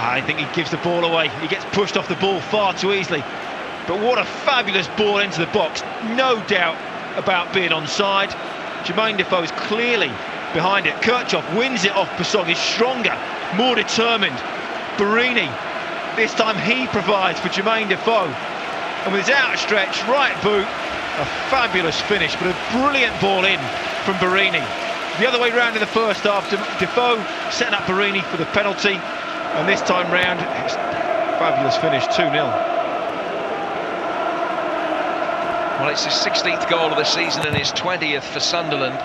B: I think he gives the ball away. He gets pushed off the ball far too easily. But what a fabulous ball into the box. No doubt about being onside. Jermaine Defoe is clearly behind it. Kirchhoff wins it off Basong. He's stronger, more determined. Barini, this time he provides for Jermaine Defoe. And with his outstretched right boot, a fabulous finish, but a brilliant ball in from Barini. The other way round in the first half, Defoe setting up Barini for the penalty. And this time round, it's a fabulous finish, 2-0.
A: Well, it's his 16th goal of the season and his 20th for Sunderland.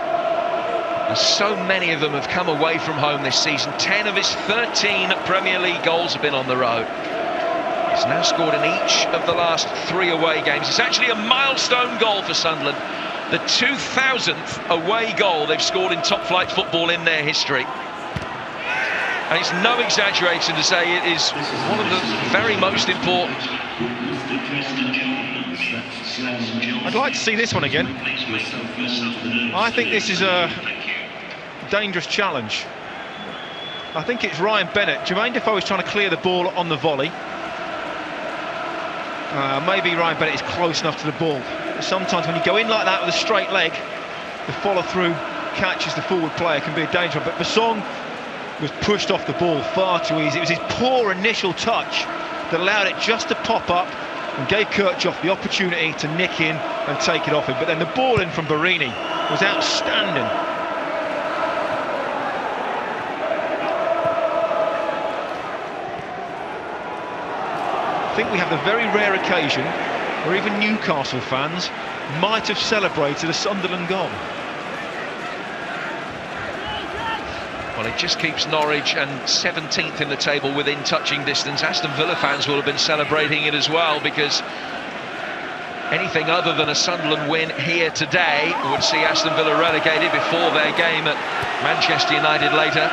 A: And so many of them have come away from home this season. 10 of his 13 Premier League goals have been on the road. He's now scored in each of the last 3 away games. It's actually a milestone goal for Sunderland. The 2000th away goal they've scored in top-flight football in their history. And it's no exaggeration to say it is one of the very most important.
B: I'd like to see this one again. I think this is a dangerous challenge. I think it's Ryan Bennett. Jermaine Defoe is trying to clear the ball on the volley. Maybe Ryan Bennett is close enough to the ball. Sometimes when you go in like that with a straight leg, the follow-through catches the forward player can be a danger. But Basong was pushed off the ball far too easy. It was his poor initial touch that allowed it just to pop up and gave Kirchhoff the opportunity to nick in and take it off him. But then the ball in from Barini was outstanding. I think we have the very rare occasion where even Newcastle fans might have celebrated a Sunderland goal.
A: Well, it just keeps Norwich and 17th in the table within touching distance. Aston Villa fans will have been celebrating it as well, because anything other than a Sunderland win here today would see Aston Villa relegated before their game at Manchester United later.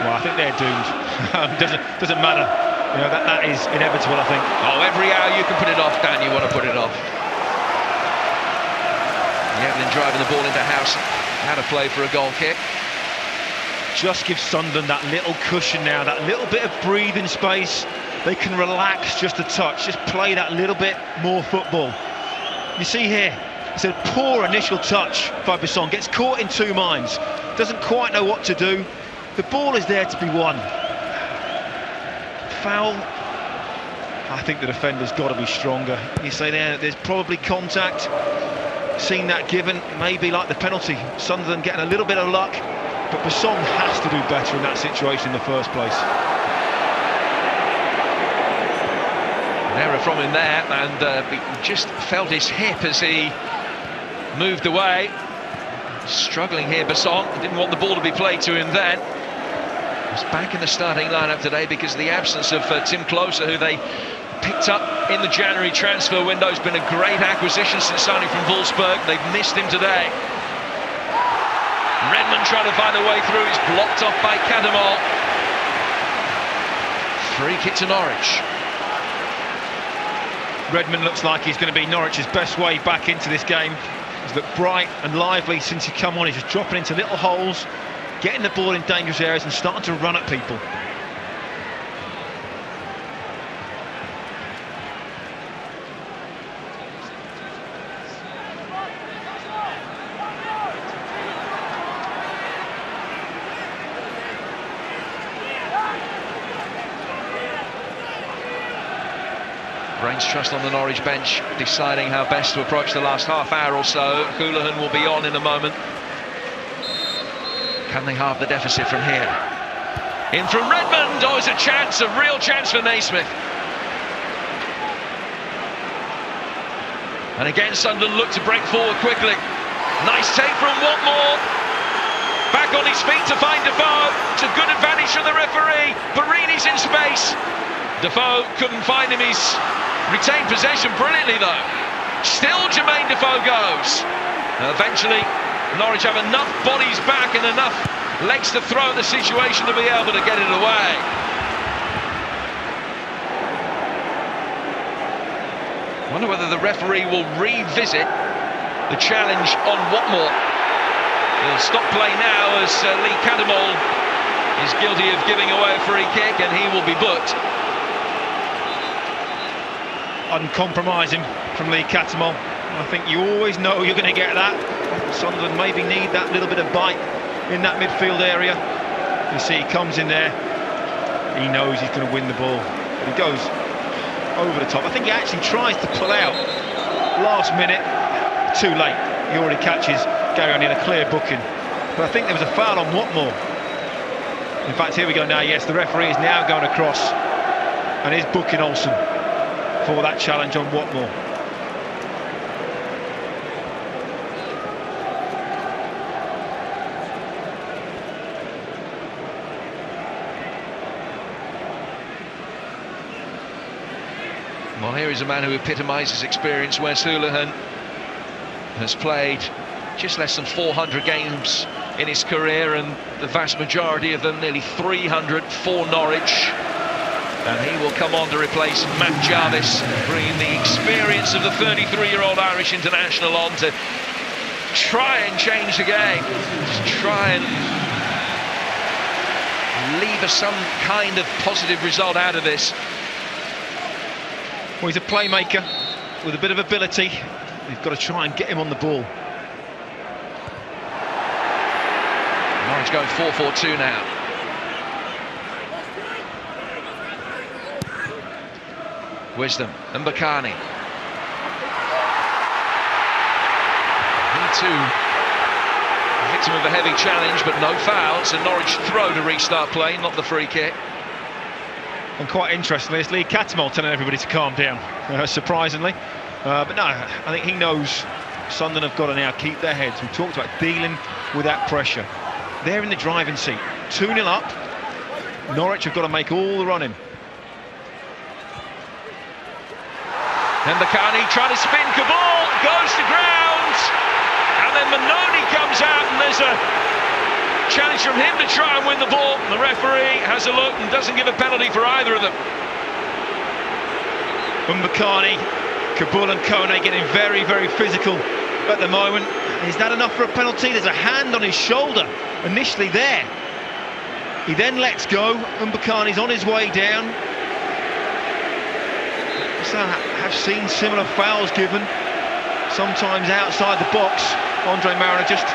B: Well, I think they're doomed. doesn't matter. You know, that is inevitable, I think.
A: Oh, every hour you can put it off, Dan, you want to put it off. Yedlin driving the ball into House. How to play for a goal kick.
B: Just give Sunderland that little cushion now, that little bit of breathing space. They can relax just a touch, just play that little bit more football. You see here, it's a poor initial touch by Basong, gets caught in 2 minds, doesn't quite know what to do. The ball is there to be won. Foul. I think the defender's got to be stronger. You say there's probably contact. Seen that given, maybe like the penalty. Sunderland getting a little bit of luck. But Basong has to do better in that situation in the first place.
A: An error from him there, and he just felt his hip as he moved away. Struggling here, Basong. Didn't want the ball to be played to him then. He's back in the starting lineup today because of the absence of Tim Closer, who they picked up in the January transfer window. Has been a great acquisition since signing from Wolfsburg. They've missed him today. Redmond trying to find a way through. He's blocked off by Cadamol. Free kick to Norwich.
B: Redmond looks like he's going to be Norwich's best way back into this game. He's looked bright and lively since he's come on. He's just dropping into little holes, getting the ball in dangerous areas and starting to run at people.
A: Brains trust on the Norwich bench, deciding how best to approach the last half hour or so. Houlihan will be on in a moment. Can they halve the deficit from here? In from Redmond. Oh, it's a chance, a real chance for Naismith. And again, Sunderland look to break forward quickly. Nice take from Watmore. Back on his feet to find Defoe. It's a good advantage for the referee. Barini's in space. Defoe couldn't find him. He's retained possession brilliantly though. Still Jermaine Defoe goes. Eventually, Norwich have enough bodies back and enough legs to throw at the situation to be able to get it away. I wonder whether the referee will revisit the challenge on Watmore. He'll stop play now as Lee Catamol is guilty of giving away a free kick and he will be booked.
B: Uncompromising from Lee Catamol. I think you always know you're going to get that. Sunderland maybe need that little bit of bite in that midfield area. You see he comes in there, he knows he's going to win the ball, but he goes over the top. I think he actually tries to pull out last minute, too late. He already catches Gary on a clear booking, but I think there was a foul on Watmore. In fact, here we go now. Yes, the referee is now going across and is booking Olsen for that challenge on Watmore.
A: Well, here is a man who epitomises experience. Wes Hoolahan has played just less than 400 games in his career, and the vast majority of them, nearly 300, for Norwich. And he will come on to replace Matt Jarvis, bringing the experience of the 33-year-old Irish international on to try and change the game, to try and leave us some kind of positive result out of this.
B: Well, he's a playmaker with a bit of ability. You've got to try and get him on the ball.
A: Norwich going 4-4-2 now. Wisdom and Bakani. He too victim of a heavy challenge, but no foul. It's a Norwich throw to restart play, not the free kick.
B: And quite interestingly, it's Lee Catamol telling everybody to calm down, surprisingly. But no, I think he knows Sunderland have got to now keep their heads. We talked about dealing with that pressure. They're in the driving seat. 2-0 up. Norwich have got to make all the running.
A: And Bakani trying to spin Cabal, goes to ground. And then Manoni comes out and there's a challenge from him to try and win the ball. The referee has a look and doesn't give a penalty for either of them. Bakani,
B: Cabal and Kone getting very, very physical at the moment. Is that enough for a penalty? There's a hand on his shoulder initially there. He then lets go and Bakani's on his way down. So I have seen similar fouls given, sometimes outside the box. Andre Mariner just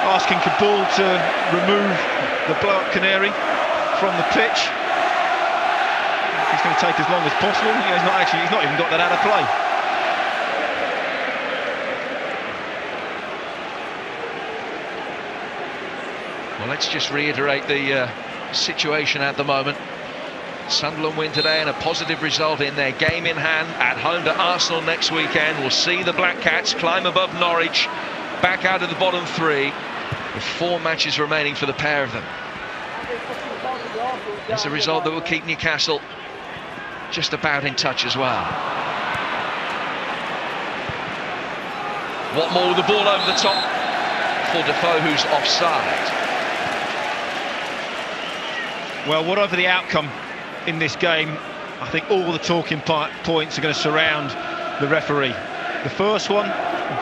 B: asking Cabal to remove the blow-up Canary from the pitch. He's going to take as long as possible. He's not even got that out of play.
A: Well, let's just reiterate the situation at the moment. Sunderland win today and a positive result in their game in hand at home to Arsenal next weekend. We'll see the Black Cats climb above Norwich, back out of the bottom three, with 4 matches remaining for the pair of them. It's a result that will keep Newcastle just about in touch as well. Watmore with the ball over the top for Defoe, who's offside.
B: Well, whatever the outcome in this game, I think all the talking points are going to surround the referee. The first one,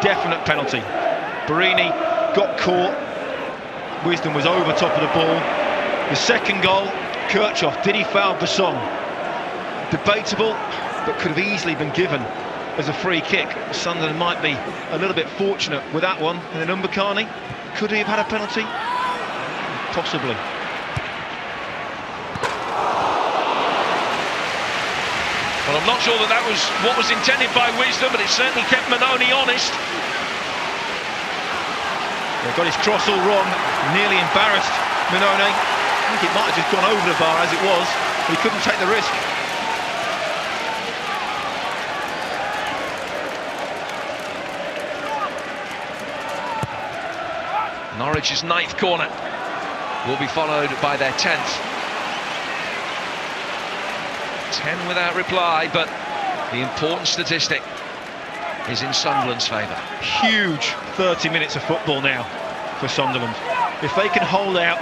B: definite penalty. Barini got caught. Wisdom was over top of the ball. The second goal, Kirchhoff, did he foul Basson? Debatable, but could have easily been given as a free kick. Sunderland might be a little bit fortunate with that one. And then Mbakani, could he have had a penalty? Possibly.
A: Well, I'm not sure that was what was intended by Wisdom, but it certainly kept Manoni honest.
B: Yeah, Got his cross all wrong, nearly embarrassed Minone. I think it might have just gone over the bar as it was, but he couldn't take the risk.
A: Norwich's 9th corner will be followed by their 10th. 10 without reply, but the important statistic is in Sunderland's favour.
B: Huge 30 minutes of football now for Sunderland. If they can hold out,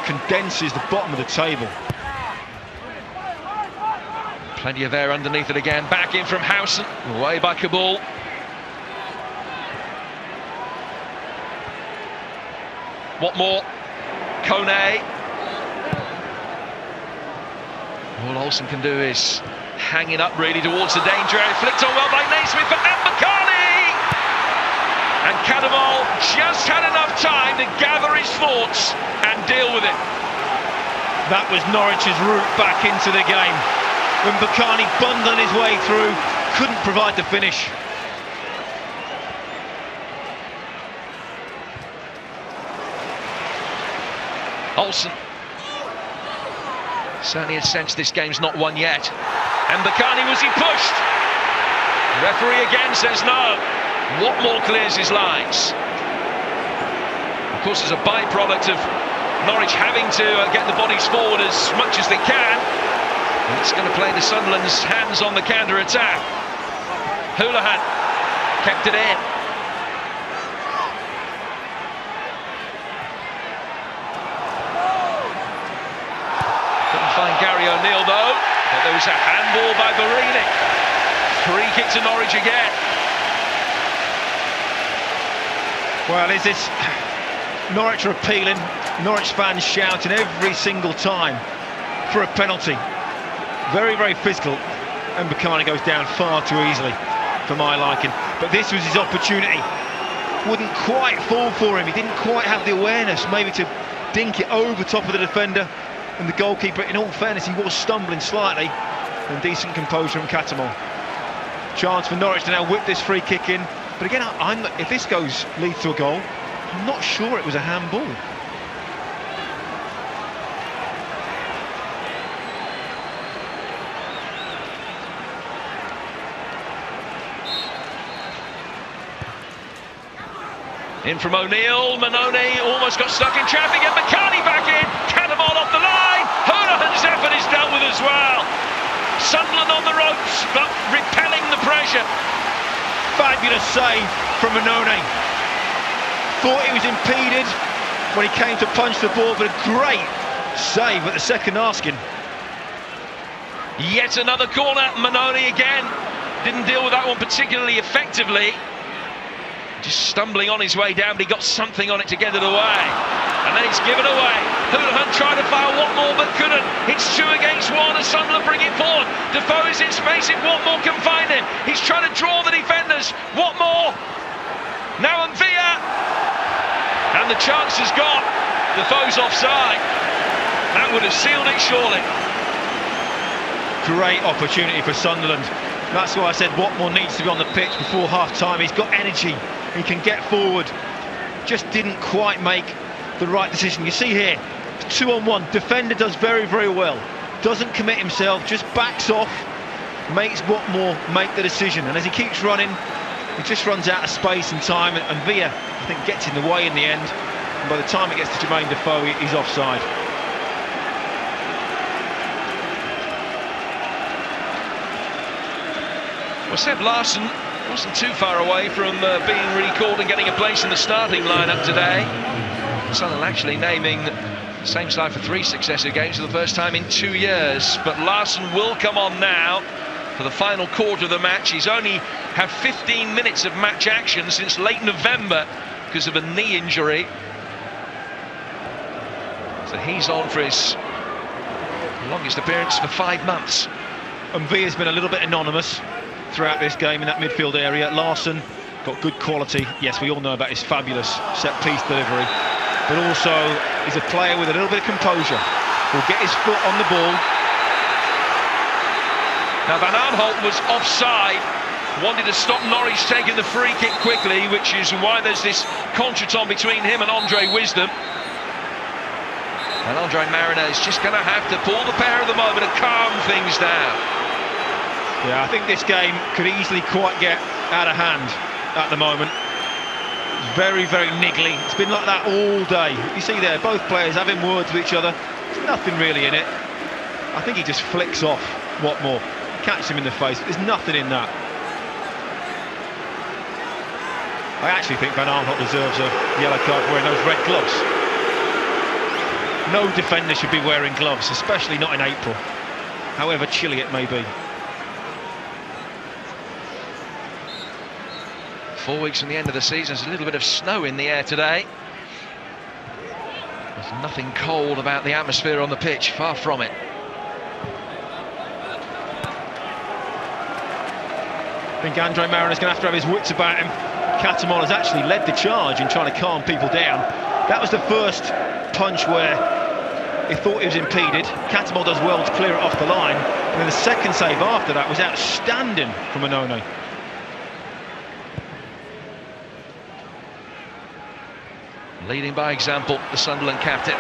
B: condenses the bottom of the table.
A: Plenty of air underneath it again. Back in from Howson, away by Kabul. What more? Kone. All Olsen can do is hang it up really towards the danger. Flicked on well by Naismith for Mbakani! And Canaries just had enough time to gather his thoughts and deal with it.
B: That was Norwich's route back into the game. When Mbakani bundled his way through, couldn't provide the finish.
A: Olsen certainly has sensed this game's not won yet. And Mbakani, was he pushed? The referee again says no. Watmore clears his lines. Of course, as a byproduct of Norwich having to get the bodies forward as much as they can, and it's going to play to Sunderland's hands on the counter-attack. Houlihan kept it in. Find Gary O'Neill though, but there was a handball by Barini. Free kick to Norwich again.
B: Well, is this Norwich are appealing, Norwich fans shouting every single time for a penalty. Very, very physical, and Mbakani goes down far too easily for my liking. But this was his opportunity. Wouldn't quite fall for him, he didn't quite have the awareness maybe to dink it over top of the defender. And the goalkeeper, in all fairness, he was stumbling slightly, and decent composure from Catamol. Chance for Norwich to now whip this free kick in, but again, if this leads to a goal, I'm not sure it was a handball.
A: In from O'Neill, Minone almost got stuck in traffic, and Mbakani back in, Cannonball off the line, Houlihan's effort is dealt with as well. Sunderland on the ropes, but repelling the pressure.
B: Fabulous save from Minone. Thought he was impeded when he came to punch the ball, but a great save at the second asking.
A: Yet another corner, Minone again, didn't deal with that one particularly effectively. Just stumbling on his way down, but he got something on it to get it away. And then it's given away. Houlihan tried to foul Watmore, but couldn't. It's 2 against 1 as Sunderland bring it forward. Defoe is in space if Watmore can find him. He's trying to draw the defenders. Watmore. Now Villa. And the chance has gone. Defoe's offside. That would have sealed it surely.
B: Great opportunity for Sunderland. That's why I said Watmore needs to be on the pitch before half-time. He's got energy. He can get forward. Just didn't quite make the right decision. You see here, 2-on-1. Defender does very, very well. Doesn't commit himself, just backs off, makes Watmore make the decision. And as he keeps running, he just runs out of space and time. And Villa, I think, gets in the way in the end. And by the time it gets to Jermaine Defoe, he's offside.
A: Well, Seb Larsson wasn't too far away from being recalled and getting a place in the starting lineup today. Sunderland actually naming the same side for 3 successive games for the first time in 2 years. But Larsson will come on now for the final quarter of the match. He's only had 15 minutes of match action since late November because of a knee injury. So he's on for his longest appearance for 5 months.
B: And Villa's been a little bit anonymous throughout this game in that midfield area. Larsson got good quality. Yes, we all know about his fabulous set-piece delivery, but also he's a player with a little bit of composure. Will get his foot on the ball.
A: Now Van Aanholt was offside wanted to stop Norwich taking the free kick quickly, which is why there's this contretemps between him and Andre Wisdom. And Andre Mariner is just going to have to pull the pair at the moment and calm things down.
B: Yeah, I think this game could easily quite get out of hand at the moment. It's very, very niggly. It's been like that all day. You see there, both players having words with each other. There's nothing really in it. I think he just flicks off Watmore, catches him in the face. There's nothing in that. I actually think Van Aanholt deserves a yellow card for wearing those red gloves. No defender should be wearing gloves, especially not in April, however chilly it may be.
A: 4 weeks from the end of the season, there's a little bit of snow in the air today. There's nothing cold about the atmosphere on the pitch, far from it.
B: I think Andre Mariner's going to have his wits about him. Catamol has actually led the charge in trying to calm people down. That was the first punch where he thought he was impeded. Catamol does well to clear it off the line. And then the second save after that was outstanding from Onone.
A: Leading by example, the Sunderland captain.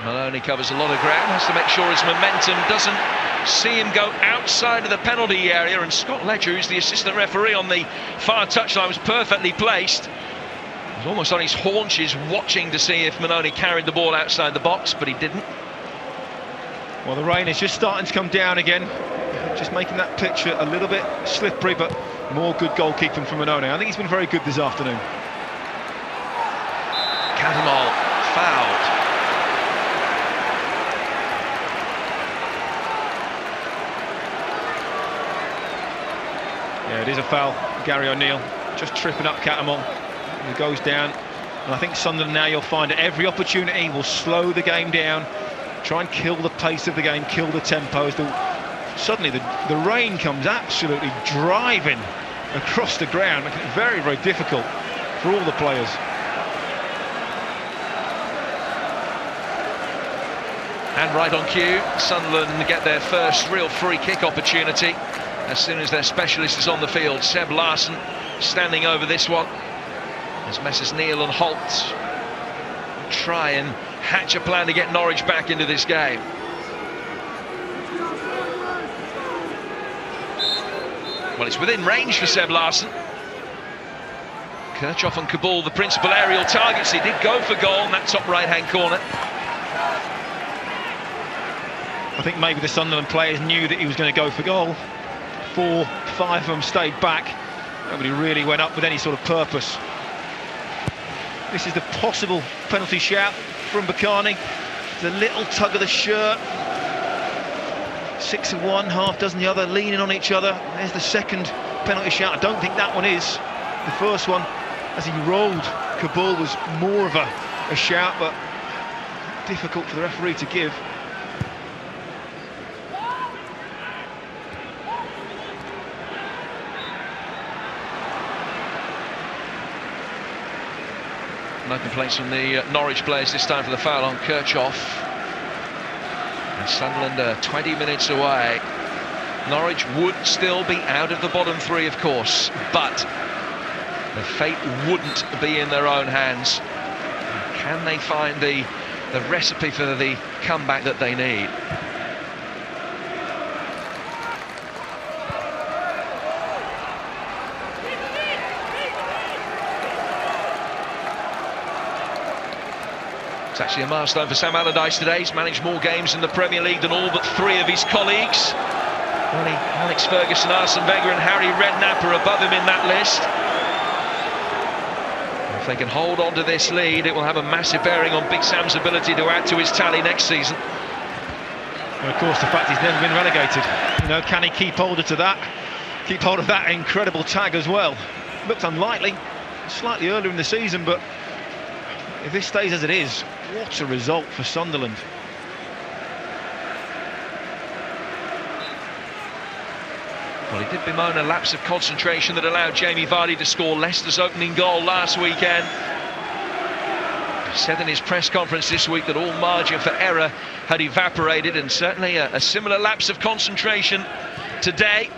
A: Maloney covers a lot of ground, has to make sure his momentum doesn't see him go outside of the penalty area, and Scott Ledger, who's the assistant referee on the far touchline, was perfectly placed. He was almost on his haunches watching to see if Maloney carried the ball outside the box, but he didn't.
B: Well, the rain is just starting to come down again, just making that picture a little bit slippery, but more good goalkeeping from Onone. I think he's been very good this afternoon.
A: Catamol fouled.
B: Yeah, it is a foul. Gary O'Neill just tripping up Catamol. He goes down, and I think Sunderland now, you'll find at every opportunity will slow the game down, try and kill the pace of the game, kill the tempo. Suddenly the rain comes absolutely driving across the ground, making it very, very difficult for all the players.
A: And right on cue, Sunderland get their first real free kick opportunity as soon as their specialist is on the field. Seb Larsson standing over this one as Messrs Neil and Holt try and hatch a plan to get Norwich back into this game. Well, it's within range for Seb Larsson. Kirchhoff and Kabul, the principal aerial targets. He did go for goal in that top right-hand corner.
B: I think maybe the Sunderland players knew that he was going to go for goal. 4, 5 of them stayed back. Nobody really went up with any sort of purpose. This is the possible penalty shout from Bakani. The little tug of the shirt. 6 of one, half dozen the other, leaning on each other. There's the second penalty shout. I don't think that one is. The first one, as he rolled Kabul, was more of a shout, but difficult for the referee to give.
A: No complaints from the Norwich players this time for the foul on Kirchhoff. And Sunderland are 20 minutes away. Norwich would still be out of the bottom 3, of course, but the fate wouldn't be in their own hands. Can they find the recipe for the comeback that they need? It's actually a milestone for Sam Allardyce today. He's managed more games in the Premier League than all but 3 of his colleagues. Only Alex Ferguson, Arsene Wenger and Harry Redknapp are above him in that list. If they can hold on to this lead, it will have a massive bearing on Big Sam's ability to add to his tally next season.
B: And of course the fact he's never been relegated. You know, can he keep hold of that? Keep hold of that incredible tag as well? Looked unlikely, slightly earlier in the season, but if this stays as it is, what a result for Sunderland.
A: Well, he did bemoan a lapse of concentration that allowed Jamie Vardy to score Leicester's opening goal last weekend. He said in his press conference this week that all margin for error had evaporated, and certainly a similar lapse of concentration today.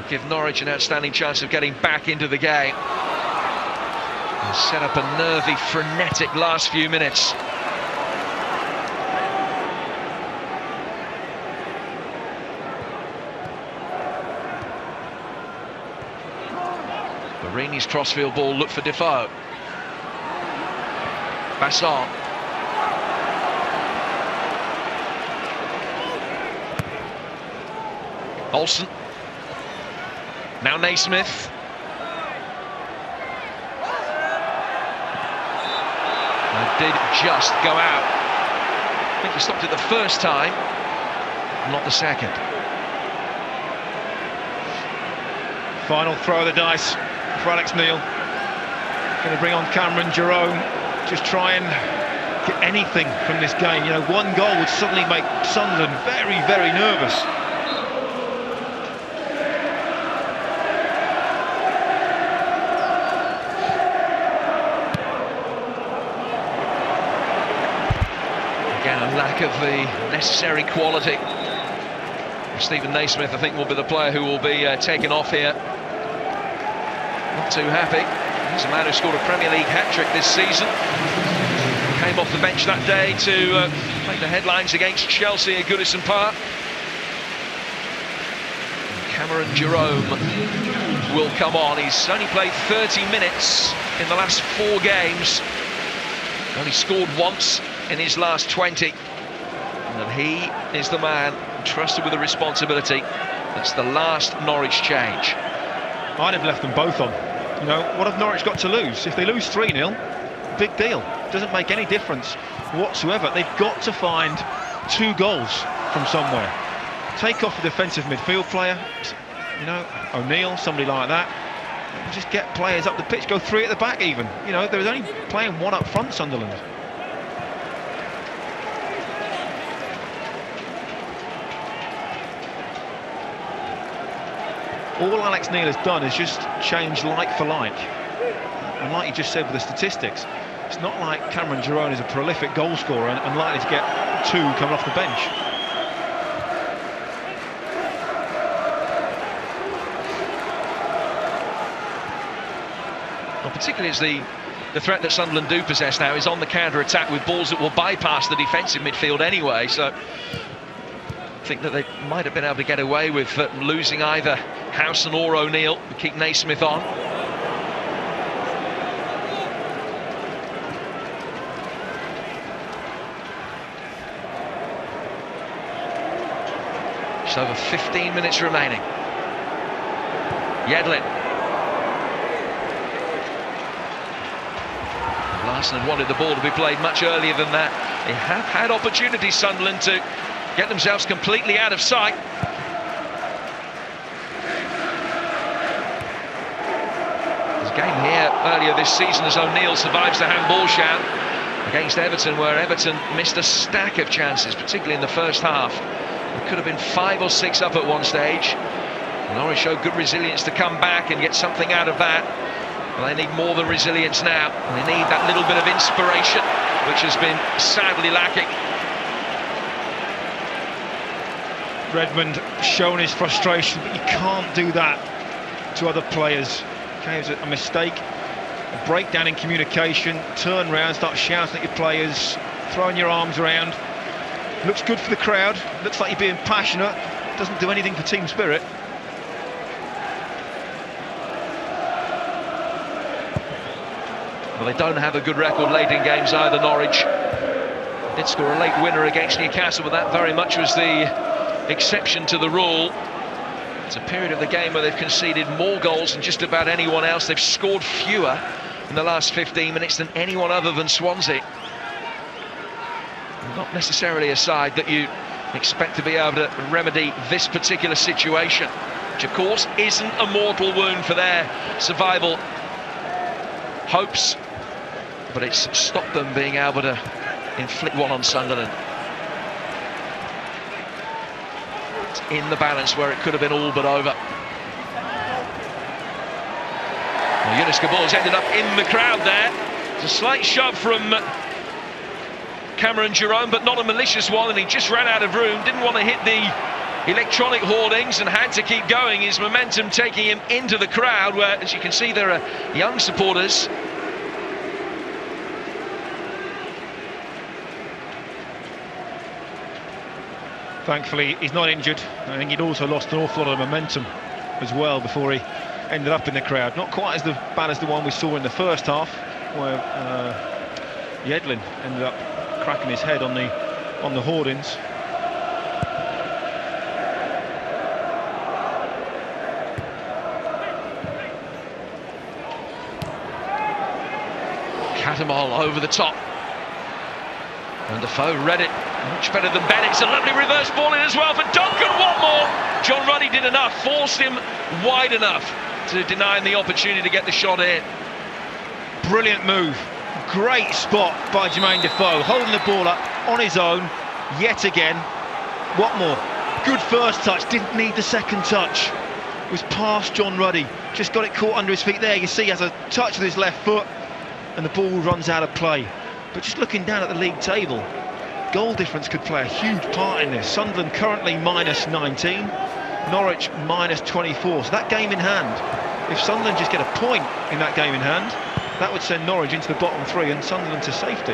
A: will give Norwich an outstanding chance of getting back into the game. And set up a nervy, frenetic last few minutes. Barini's crossfield ball looked for Defoe. Basson. Olsen. Now Naismith. And it did just go out. I think he stopped it the first time, not the second.
B: Final throw of the dice for Alex Neil. Going to bring on Cameron Jerome. Just try and get anything from this game. You know, one goal would suddenly make Sunderland very, very nervous.
A: Again, a lack of the necessary quality. Stephen Naismith, I think, will be the player who will be taken off here. Not too happy. He's a man who scored a Premier League hat-trick this season. Came off the bench that day to make the headlines against Chelsea at Goodison Park. And Cameron Jerome will come on. He's only played 30 minutes in the last 4 games. Only scored once in his last 20. And he is the man trusted with the responsibility. That's the last Norwich change.
B: I'd have left them both on. You know, what have Norwich got to lose? If they lose 3-0, big deal. Doesn't make any difference whatsoever. They've got to find 2 goals from somewhere. Take off a defensive midfield player, you know, O'Neill, somebody like that. And just get players up the pitch, go 3 at the back even. You know, they're only playing 1 up front, Sunderland. All Alex Neil has done is just change like for like. And like you just said with the statistics, it's not like Cameron Jerome is a prolific goal scorer and likely to get 2 coming off the bench.
A: Well, particularly as the threat that Sunderland do possess now is on the counter-attack with balls that will bypass the defensive midfield anyway, so I think that they might have been able to get away with losing either Howson or O'Neill to keep Naismith on. Just over 15 minutes remaining. Yedlin. Larson had wanted the ball to be played much earlier than that. They have had opportunities, Sunderland, to get themselves completely out of sight. There's a game here earlier this season as O'Neill survives the handball shout against Everton, where Everton missed a stack of chances, particularly in the first half. It could have been 5 or 6 up at one stage. Norwich showed good resilience to come back and get something out of that. Well, they need more than resilience now. They need that little bit of inspiration, which has been sadly lacking.
B: Redmond showing his frustration, but you can't do that to other players. Okay, it was a mistake, a breakdown in communication, turn round, start shouting at your players, throwing your arms around. Looks good for the crowd, looks like you're being passionate, doesn't do anything for team spirit. Well,
A: they don't have a good record late in games either, Norwich. Did score a late winner against Newcastle, but that very much was the exception to the rule. It's a period of the game where they've conceded more goals than just about anyone else. They've scored fewer in the last 15 minutes than anyone other than Swansea. Not necessarily a side that you expect to be able to remedy this particular situation, which of course isn't a mortal wound for their survival hopes, but it's stopped them being able to inflict one on Sunderland. It's in the balance where it could have been all but over. Well, Yunus Kaboul's ended up in the crowd there. It's a slight shove from Cameron Jerome, but not a malicious one, and he just ran out of room. Didn't want to hit the electronic hoardings and had to keep going. His momentum taking him into the crowd, where, as you can see, there are young supporters.
B: Thankfully, he's not injured. I think he'd also lost an awful lot of momentum as well before he ended up in the crowd. Not quite as bad as the one we saw in the first half, where Yedlin ended up cracking his head on the hoardings.
A: Catamol over the top. And Defoe read it much better than Bennett. It's a lovely reverse ball in as well for Duncan Watmore. John Ruddy did enough, forced him wide enough to deny him the opportunity to get the shot in.
B: Brilliant move. Great spot by Jermaine Defoe, holding the ball up on his own yet again. Watmore, good first touch, didn't need the second touch. It was past John Ruddy, just got it caught under his feet there. You see he has a touch with his left foot and the ball runs out of play. But just looking down at the league table, goal difference could play a huge part in this. Sunderland currently minus 19, Norwich minus 24. So that game in hand, if Sunderland just get a point in that game in hand, that would send Norwich into the bottom three and Sunderland to safety.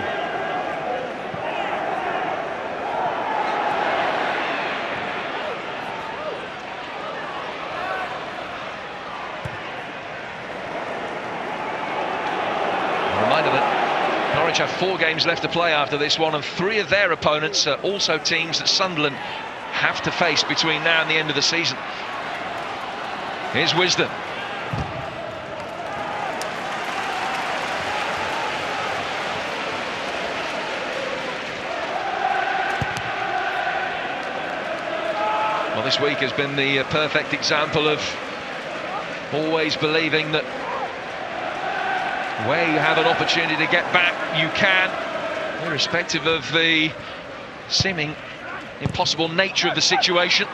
A: A reminder that Norwich have 4 games left to play after this one, and 3 of their opponents are also teams that Sunderland have to face between now and the end of the season. Here's Wisdom. Well, this week has been the perfect example of always believing that where you have an opportunity to get back, you can, irrespective of the seeming impossible nature of the situation.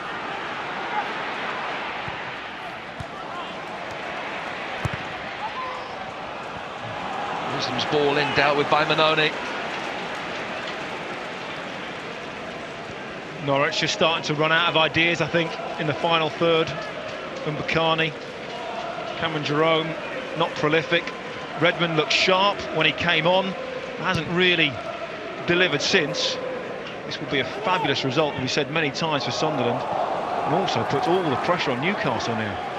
A: Wisdom's ball in, dealt with by Manoni.
B: Norwich just starting to run out of ideas, I think, in the final third. Mbakani, Cameron Jerome, not prolific. Redmond looked sharp when he came on, hasn't really delivered since. This will be a fabulous result, as we said many times, for Sunderland, and also puts all the pressure on Newcastle now.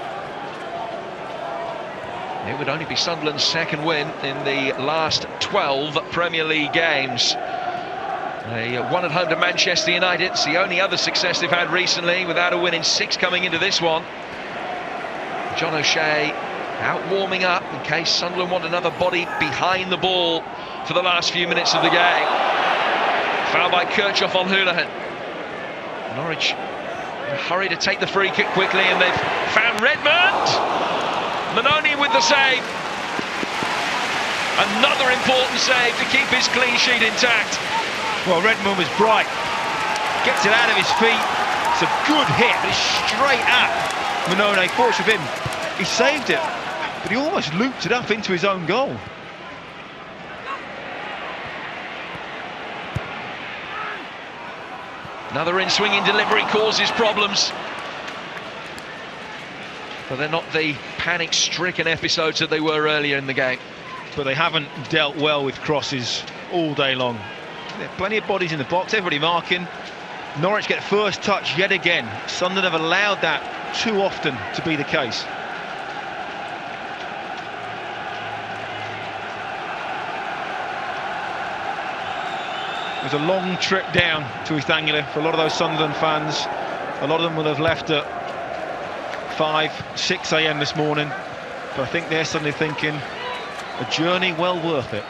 A: It would only be Sunderland's second win in the last 12 Premier League games. They won at home to Manchester United. It's the only other success they've had recently, without a win in 6 coming into this one. John O'Shea out warming up in case Sunderland want another body behind the ball for the last few minutes of the game. Foul by Kirchhoff on Houlihan. Norwich in a hurry to take the free kick quickly, and they've found Redmond. Manoni with the save. Another important save to keep his clean sheet intact.
B: Well, Redmond was bright. Gets it out of his feet. It's a good hit, but it's straight at Manoni. Fortunate for him, he saved it, but he almost looped it up into his own goal.
A: Another in-swinging delivery causes problems, but they're not the panic-stricken episodes that they were earlier in the game.
B: But they haven't dealt well with crosses all day long. There are plenty of bodies in the box, everybody marking. Norwich get first touch yet again. Sunderland have allowed that too often to be the case. It was a long trip down to East Anglia for a lot of those Sunderland fans. A lot of them will have left at 5, 6 a.m. this morning, but I think they're suddenly thinking a journey well worth it.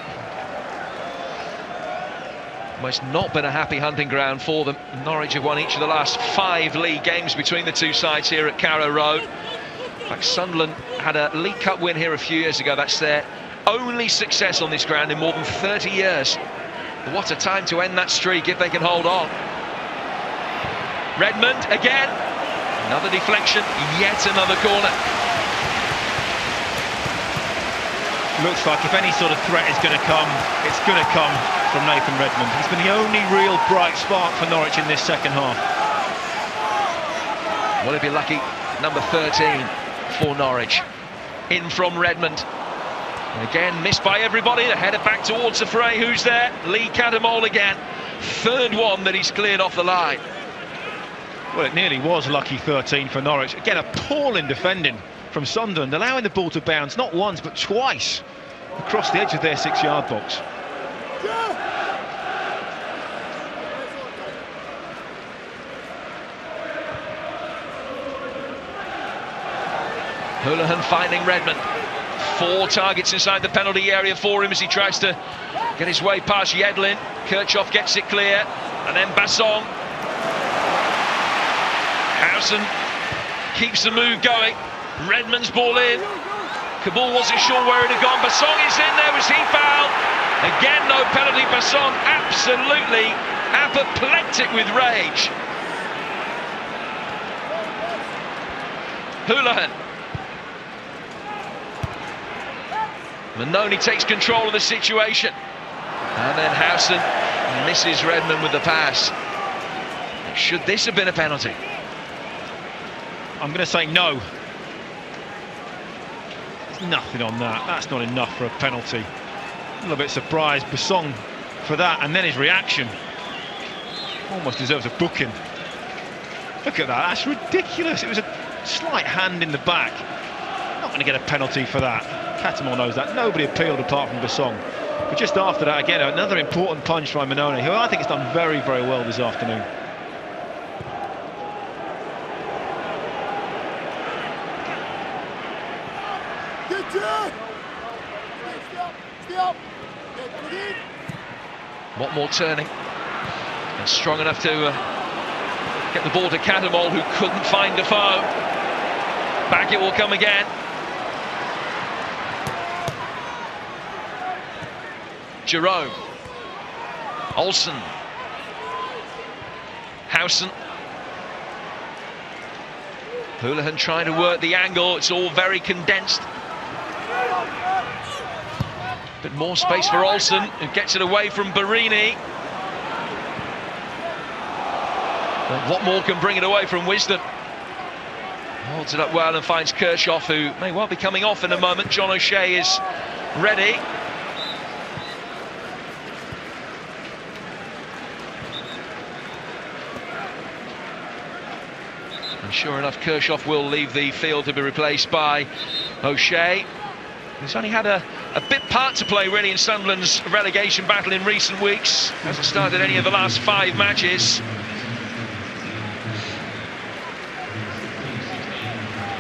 A: Well, it's not been a happy hunting ground for them. Norwich have won each of the last 5 league games between the two sides here at Carrow Road. In fact, Sunderland had a League Cup win here a few years ago. That's their only success on this ground in more than 30 years. What a time to end that streak if they can hold on. Redmond again. Another deflection, yet another corner.
B: Looks like if any sort of threat is going to come, it's going to come from Nathan Redmond. He's been the only real bright spark for Norwich in this second half.
A: Will he be lucky? Number 13 for Norwich. In from Redmond. Again, missed by everybody. The header back towards the fray. Who's there? Lee Cadamole again. Third one that he's cleared off the line.
B: Well, it nearly was lucky 13 for Norwich. Again, appalling defending from Sunderland, allowing the ball to bounce not once but twice across the edge of their 6-yard box.
A: Houlihan finding Redmond. 4 targets inside the penalty area for him as he tries to get his way past Yedlin. Kirchhoff gets it clear, and then Bassong. Howson keeps the move going. Redmond's ball in. Kabul wasn't sure where it had gone. Bassong is in there. Was he fouled? Again, no penalty. Bassong absolutely apoplectic with rage. Houlihan. Manoni takes control of the situation. And then Howson misses Redmond with the pass. Should this have been a penalty?
B: I'm going to say no. There's nothing on that. That's not enough for a penalty. A little bit surprised, Bassong, for that, and then his reaction. Almost deserves a booking. Look at that, that's ridiculous. It was a slight hand in the back. Not going to get a penalty for that. Catamore knows that. Nobody appealed apart from Bassong. But just after that, again, another important punch by Manoni, who I think has done very, very well this afternoon.
A: What more turning? And strong enough to get the ball to Catamore, who couldn't find Defoe. Back it will come again. Jerome. Olsen. Howson. Houlihan trying to work the angle. It's all very condensed. Bit more space for Olsen, who gets it away from Barini. But what more can bring it away from Wisdom? Holds it up well and finds Kirchhoff, who may well be coming off in a moment. John O'Shea is ready. And sure enough, Kirchhoff will leave the field to be replaced by O'Shea. He's only had a bit part to play really in Sunderland's relegation battle in recent weeks. Hasn't started any of the last 5 matches.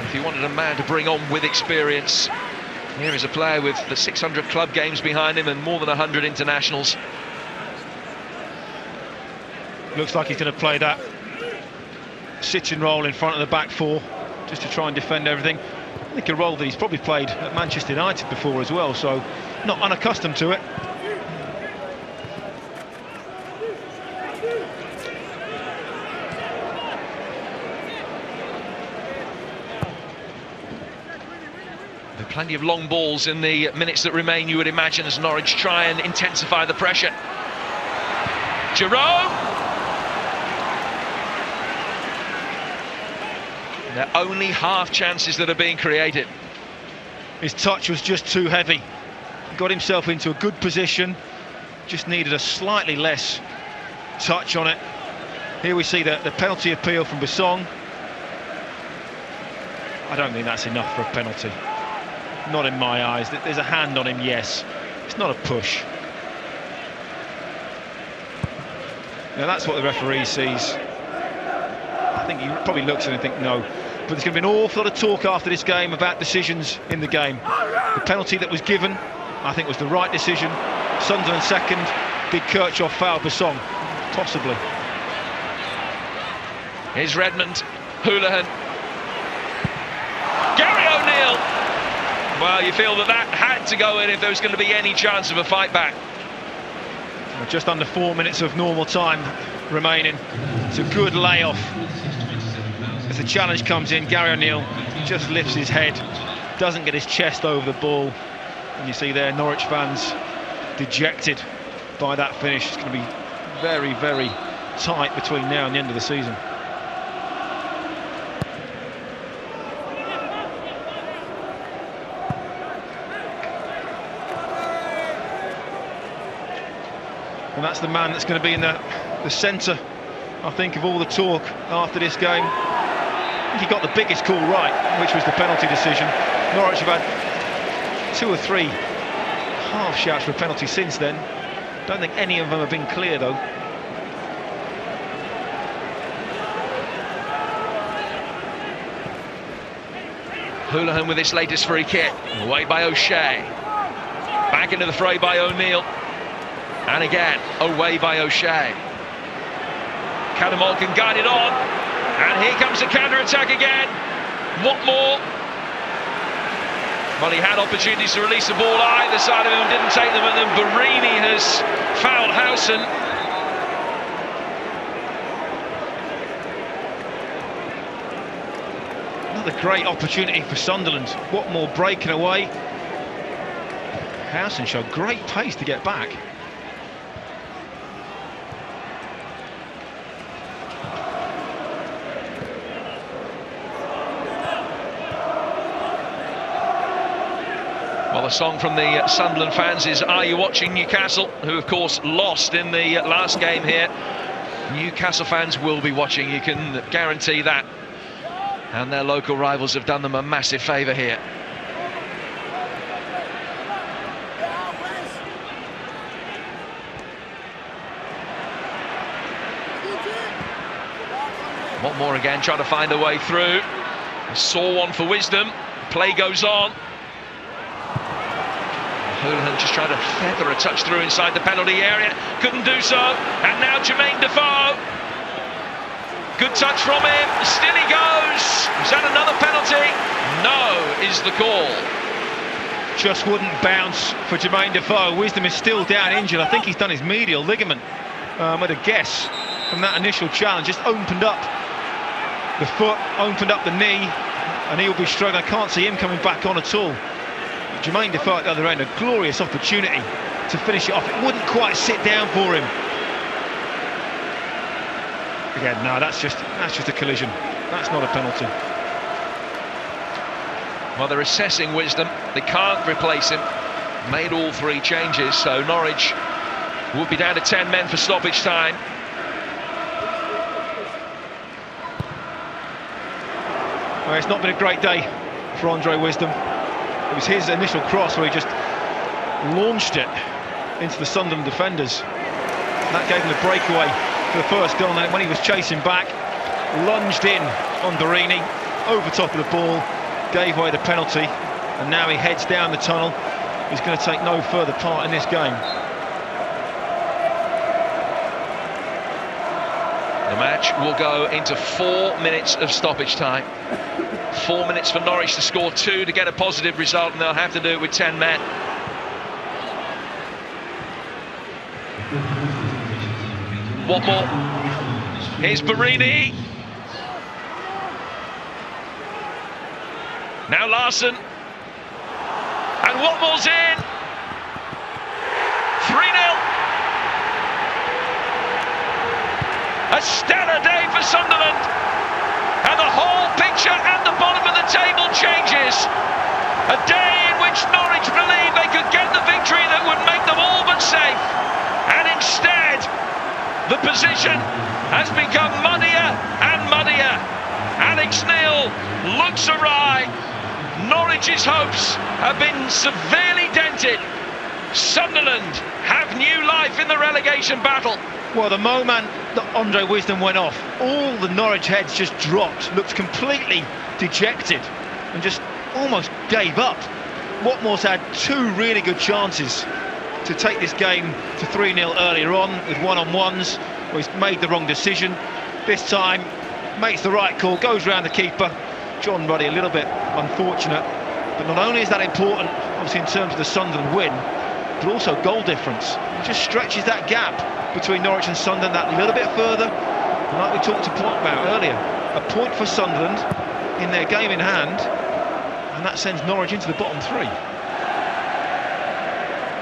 A: If you wanted a man to bring on with experience, here is a player with the 600 club games behind him and more than 100 internationals.
B: Looks like he's going to play that sitting role in front of the back 4 just to try and defend everything. I think a role that he's probably played at Manchester United before as well, so not unaccustomed to it.
A: There are plenty of long balls in the minutes that remain, you would imagine, as Norwich try and intensify the pressure. Jerome! They're only half chances that are being created.
B: His touch was just too heavy. He got himself into a good position, just needed a slightly less touch on it. Here we see the penalty appeal from Bassong. I don't think that's enough for a penalty. Not in my eyes. There's a hand on him, yes. It's not a push. Now that's what the referee sees. I think he probably looks at it and thinks no. But there's going to be an awful lot of talk after this game about decisions in the game. The penalty that was given, I think, was the right decision. Sunderland second. Did Kirchhoff foul Bassong? Possibly.
A: Here's Redmond. Houlihan. Gary O'Neill. Well, you feel that had to go in if there was going to be any chance of a fight back.
B: Just under 4 minutes of normal time remaining. It's a good layoff. As the challenge comes in, Gary O'Neill just lifts his head, doesn't get his chest over the ball, and you see there Norwich fans dejected by that finish. It's going to be very, very tight between now and the end of the season. And that's the man that's going to be in the centre, I think, of all the talk after this game. I think he got the biggest call right, which was the penalty decision. Norwich have had 2 or 3 half shouts for a penalty since then. Don't think any of them have been clear, though.
A: Houlihan with his latest free kick, away by O'Shea. Back into the fray by O'Neill. And again, away by O'Shea. Canaries can guide it on. And here comes the counter-attack again. What more? Well, he had opportunities to release the ball either side of him and didn't take them, and then Barini has fouled Howson.
B: Another great opportunity for Sunderland. What more breaking away. Howson showed great pace to get back.
A: Well, the song from the Sunderland fans is "Are You Watching Newcastle?", who of course lost in the last game here. Newcastle fans will be watching, you can guarantee that. And their local rivals have done them a massive favour here. One more again, trying to find a way through. Saw one for Wisdom. Play goes on. Houlihan just trying to feather a touch through inside the penalty area. Couldn't do so. And now Jermaine Defoe. Good touch from him. Still he goes. Is that another penalty? No, is the call.
B: Just wouldn't bounce for Jermaine Defoe. Wisdom is still down injured. I think he's done his medial ligament. With a guess from that initial challenge. Just opened up the foot, opened up the knee, and he'll be struggling. I can't see him coming back on at all. Jermaine Defoe at the other end, a glorious opportunity to finish it off. It wouldn't quite sit down for him. Again, no, that's just a collision. That's not a penalty.
A: Well, they're assessing Wisdom. They can't replace him. Made all 3 changes, so Norwich will be down to 10 men for stoppage time.
B: Well, it's not been a great day for Andre Wisdom. It was his initial cross where he just launched it into the Sunderland defenders. And that gave him the breakaway for the first goal. And then when he was chasing back, lunged in on Barini, over top of the ball, gave away the penalty. And now he heads down the tunnel. He's going to take no further part in this game.
A: The match will go into 4 minutes of stoppage time. 4 minutes for Norwich to score 2 to get a positive result, and they'll have to do it with 10 men. What more? Here's Barini. Now Larson. And Watmore's in. 3-0. A stellar day for Sunderland. And the whole picture at the bottom of the table changes. A day in which Norwich believed they could get the victory that would make them all but safe. And instead, the position has become muddier and muddier. Alex Neil looks awry. Norwich's hopes have been severely dented. Sunderland have new life in the relegation battle.
B: Well, the moment that Andre Wisdom went off, all the Norwich heads just dropped, looked completely dejected and just almost gave up. Watmore's had 2 really good chances to take this game to 3-0 earlier on with one-on-ones where he's made the wrong decision. This time, makes the right call, goes round the keeper. John Ruddy a little bit unfortunate, but not only is that important, obviously in terms of the Sunderland win, but also goal difference. It just stretches that gap between Norwich and Sunderland that little bit further. And like we talked about earlier, a point for Sunderland in their game in hand, and that sends Norwich into the bottom 3.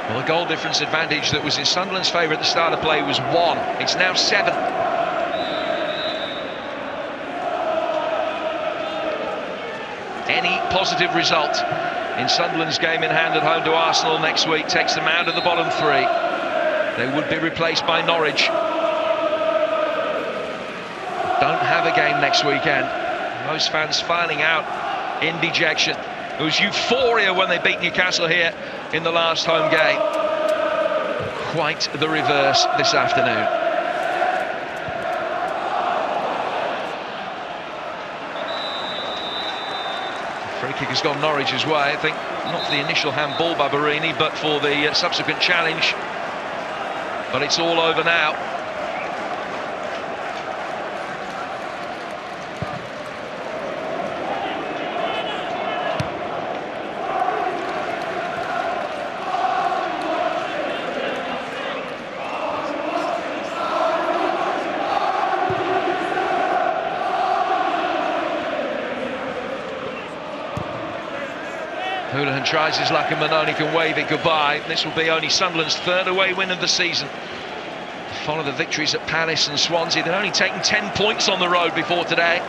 A: Well, the goal difference advantage that was in Sunderland's favour at the start of play was 1. It's now 7. Any positive result in Sunderland's game in hand at home to Arsenal next week takes them out of the bottom 3. they would be replaced by Norwich. Don't have a game next weekend. Most fans filing out in dejection. It was euphoria when they beat Newcastle here in the last home game. Quite the reverse this afternoon. Free kick has gone Norwich's way. I think not for the initial handball by Barini, but for the subsequent challenge. But it's all over now. Houlihan tries his luck and Manoni can wave it goodbye. This will be only Sunderland's third away win of the season. Follow the victories at Palace and Swansea. They've only taken 10 points on the road before today.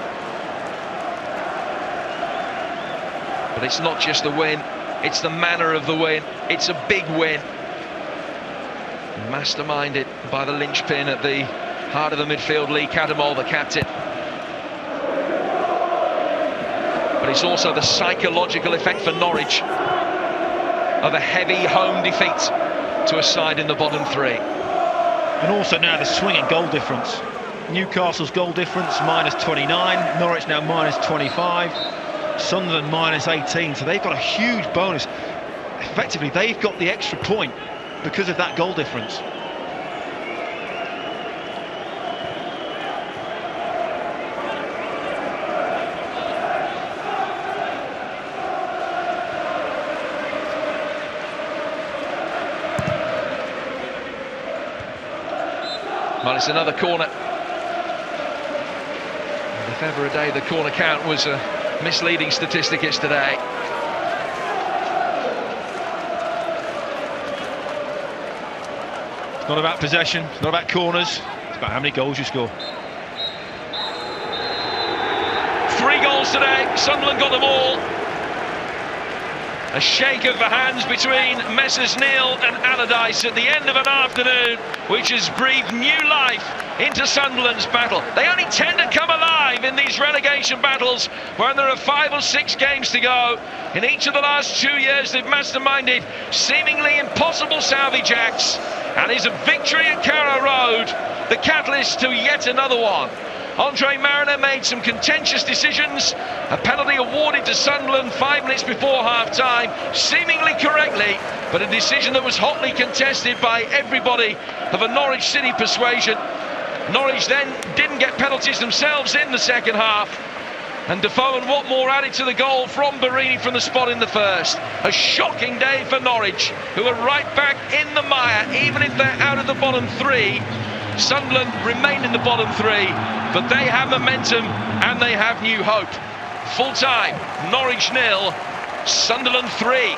A: But it's not just the win, it's the manner of the win. It's a big win. Masterminded by the linchpin at the heart of the midfield, Lee Cattermole, the captain. But it's also the psychological effect for Norwich of a heavy home defeat to a side in the bottom three.
B: And also now the swinging goal difference. Newcastle's goal difference -29, Norwich now -25, Sunderland -18, so they've got a huge bonus. Effectively, they've got the extra point because of that goal difference.
A: Well, it's another corner. And if ever a day the corner count was a misleading statistic, it's today.
B: It's not about possession, it's not about corners, it's about how many goals you score.
A: 3 goals today, Sunderland got them all. A shake of the hands between Messrs Neil and Allardyce at the end of an afternoon which has breathed new life into Sunderland's battle. They only tend to come alive in these relegation battles when there are 5 or 6 games to go. In each of the last 2 years they've masterminded seemingly impossible salvage acts, and is a victory at Carrow Road the catalyst to yet another one. Andre Mariner made some contentious decisions. A penalty awarded to Sunderland 5 minutes before half-time, seemingly correctly, but a decision that was hotly contested by everybody of a Norwich City persuasion. Norwich then didn't get penalties themselves in the second half, and Defoe and Watmore added to the goal from Barini from the spot in the first. A shocking day for Norwich, who are right back in the mire, even if they're out of the bottom 3. Sunderland remain in the bottom 3, but they have momentum and they have new hope. Full time, Norwich 0, Sunderland 3.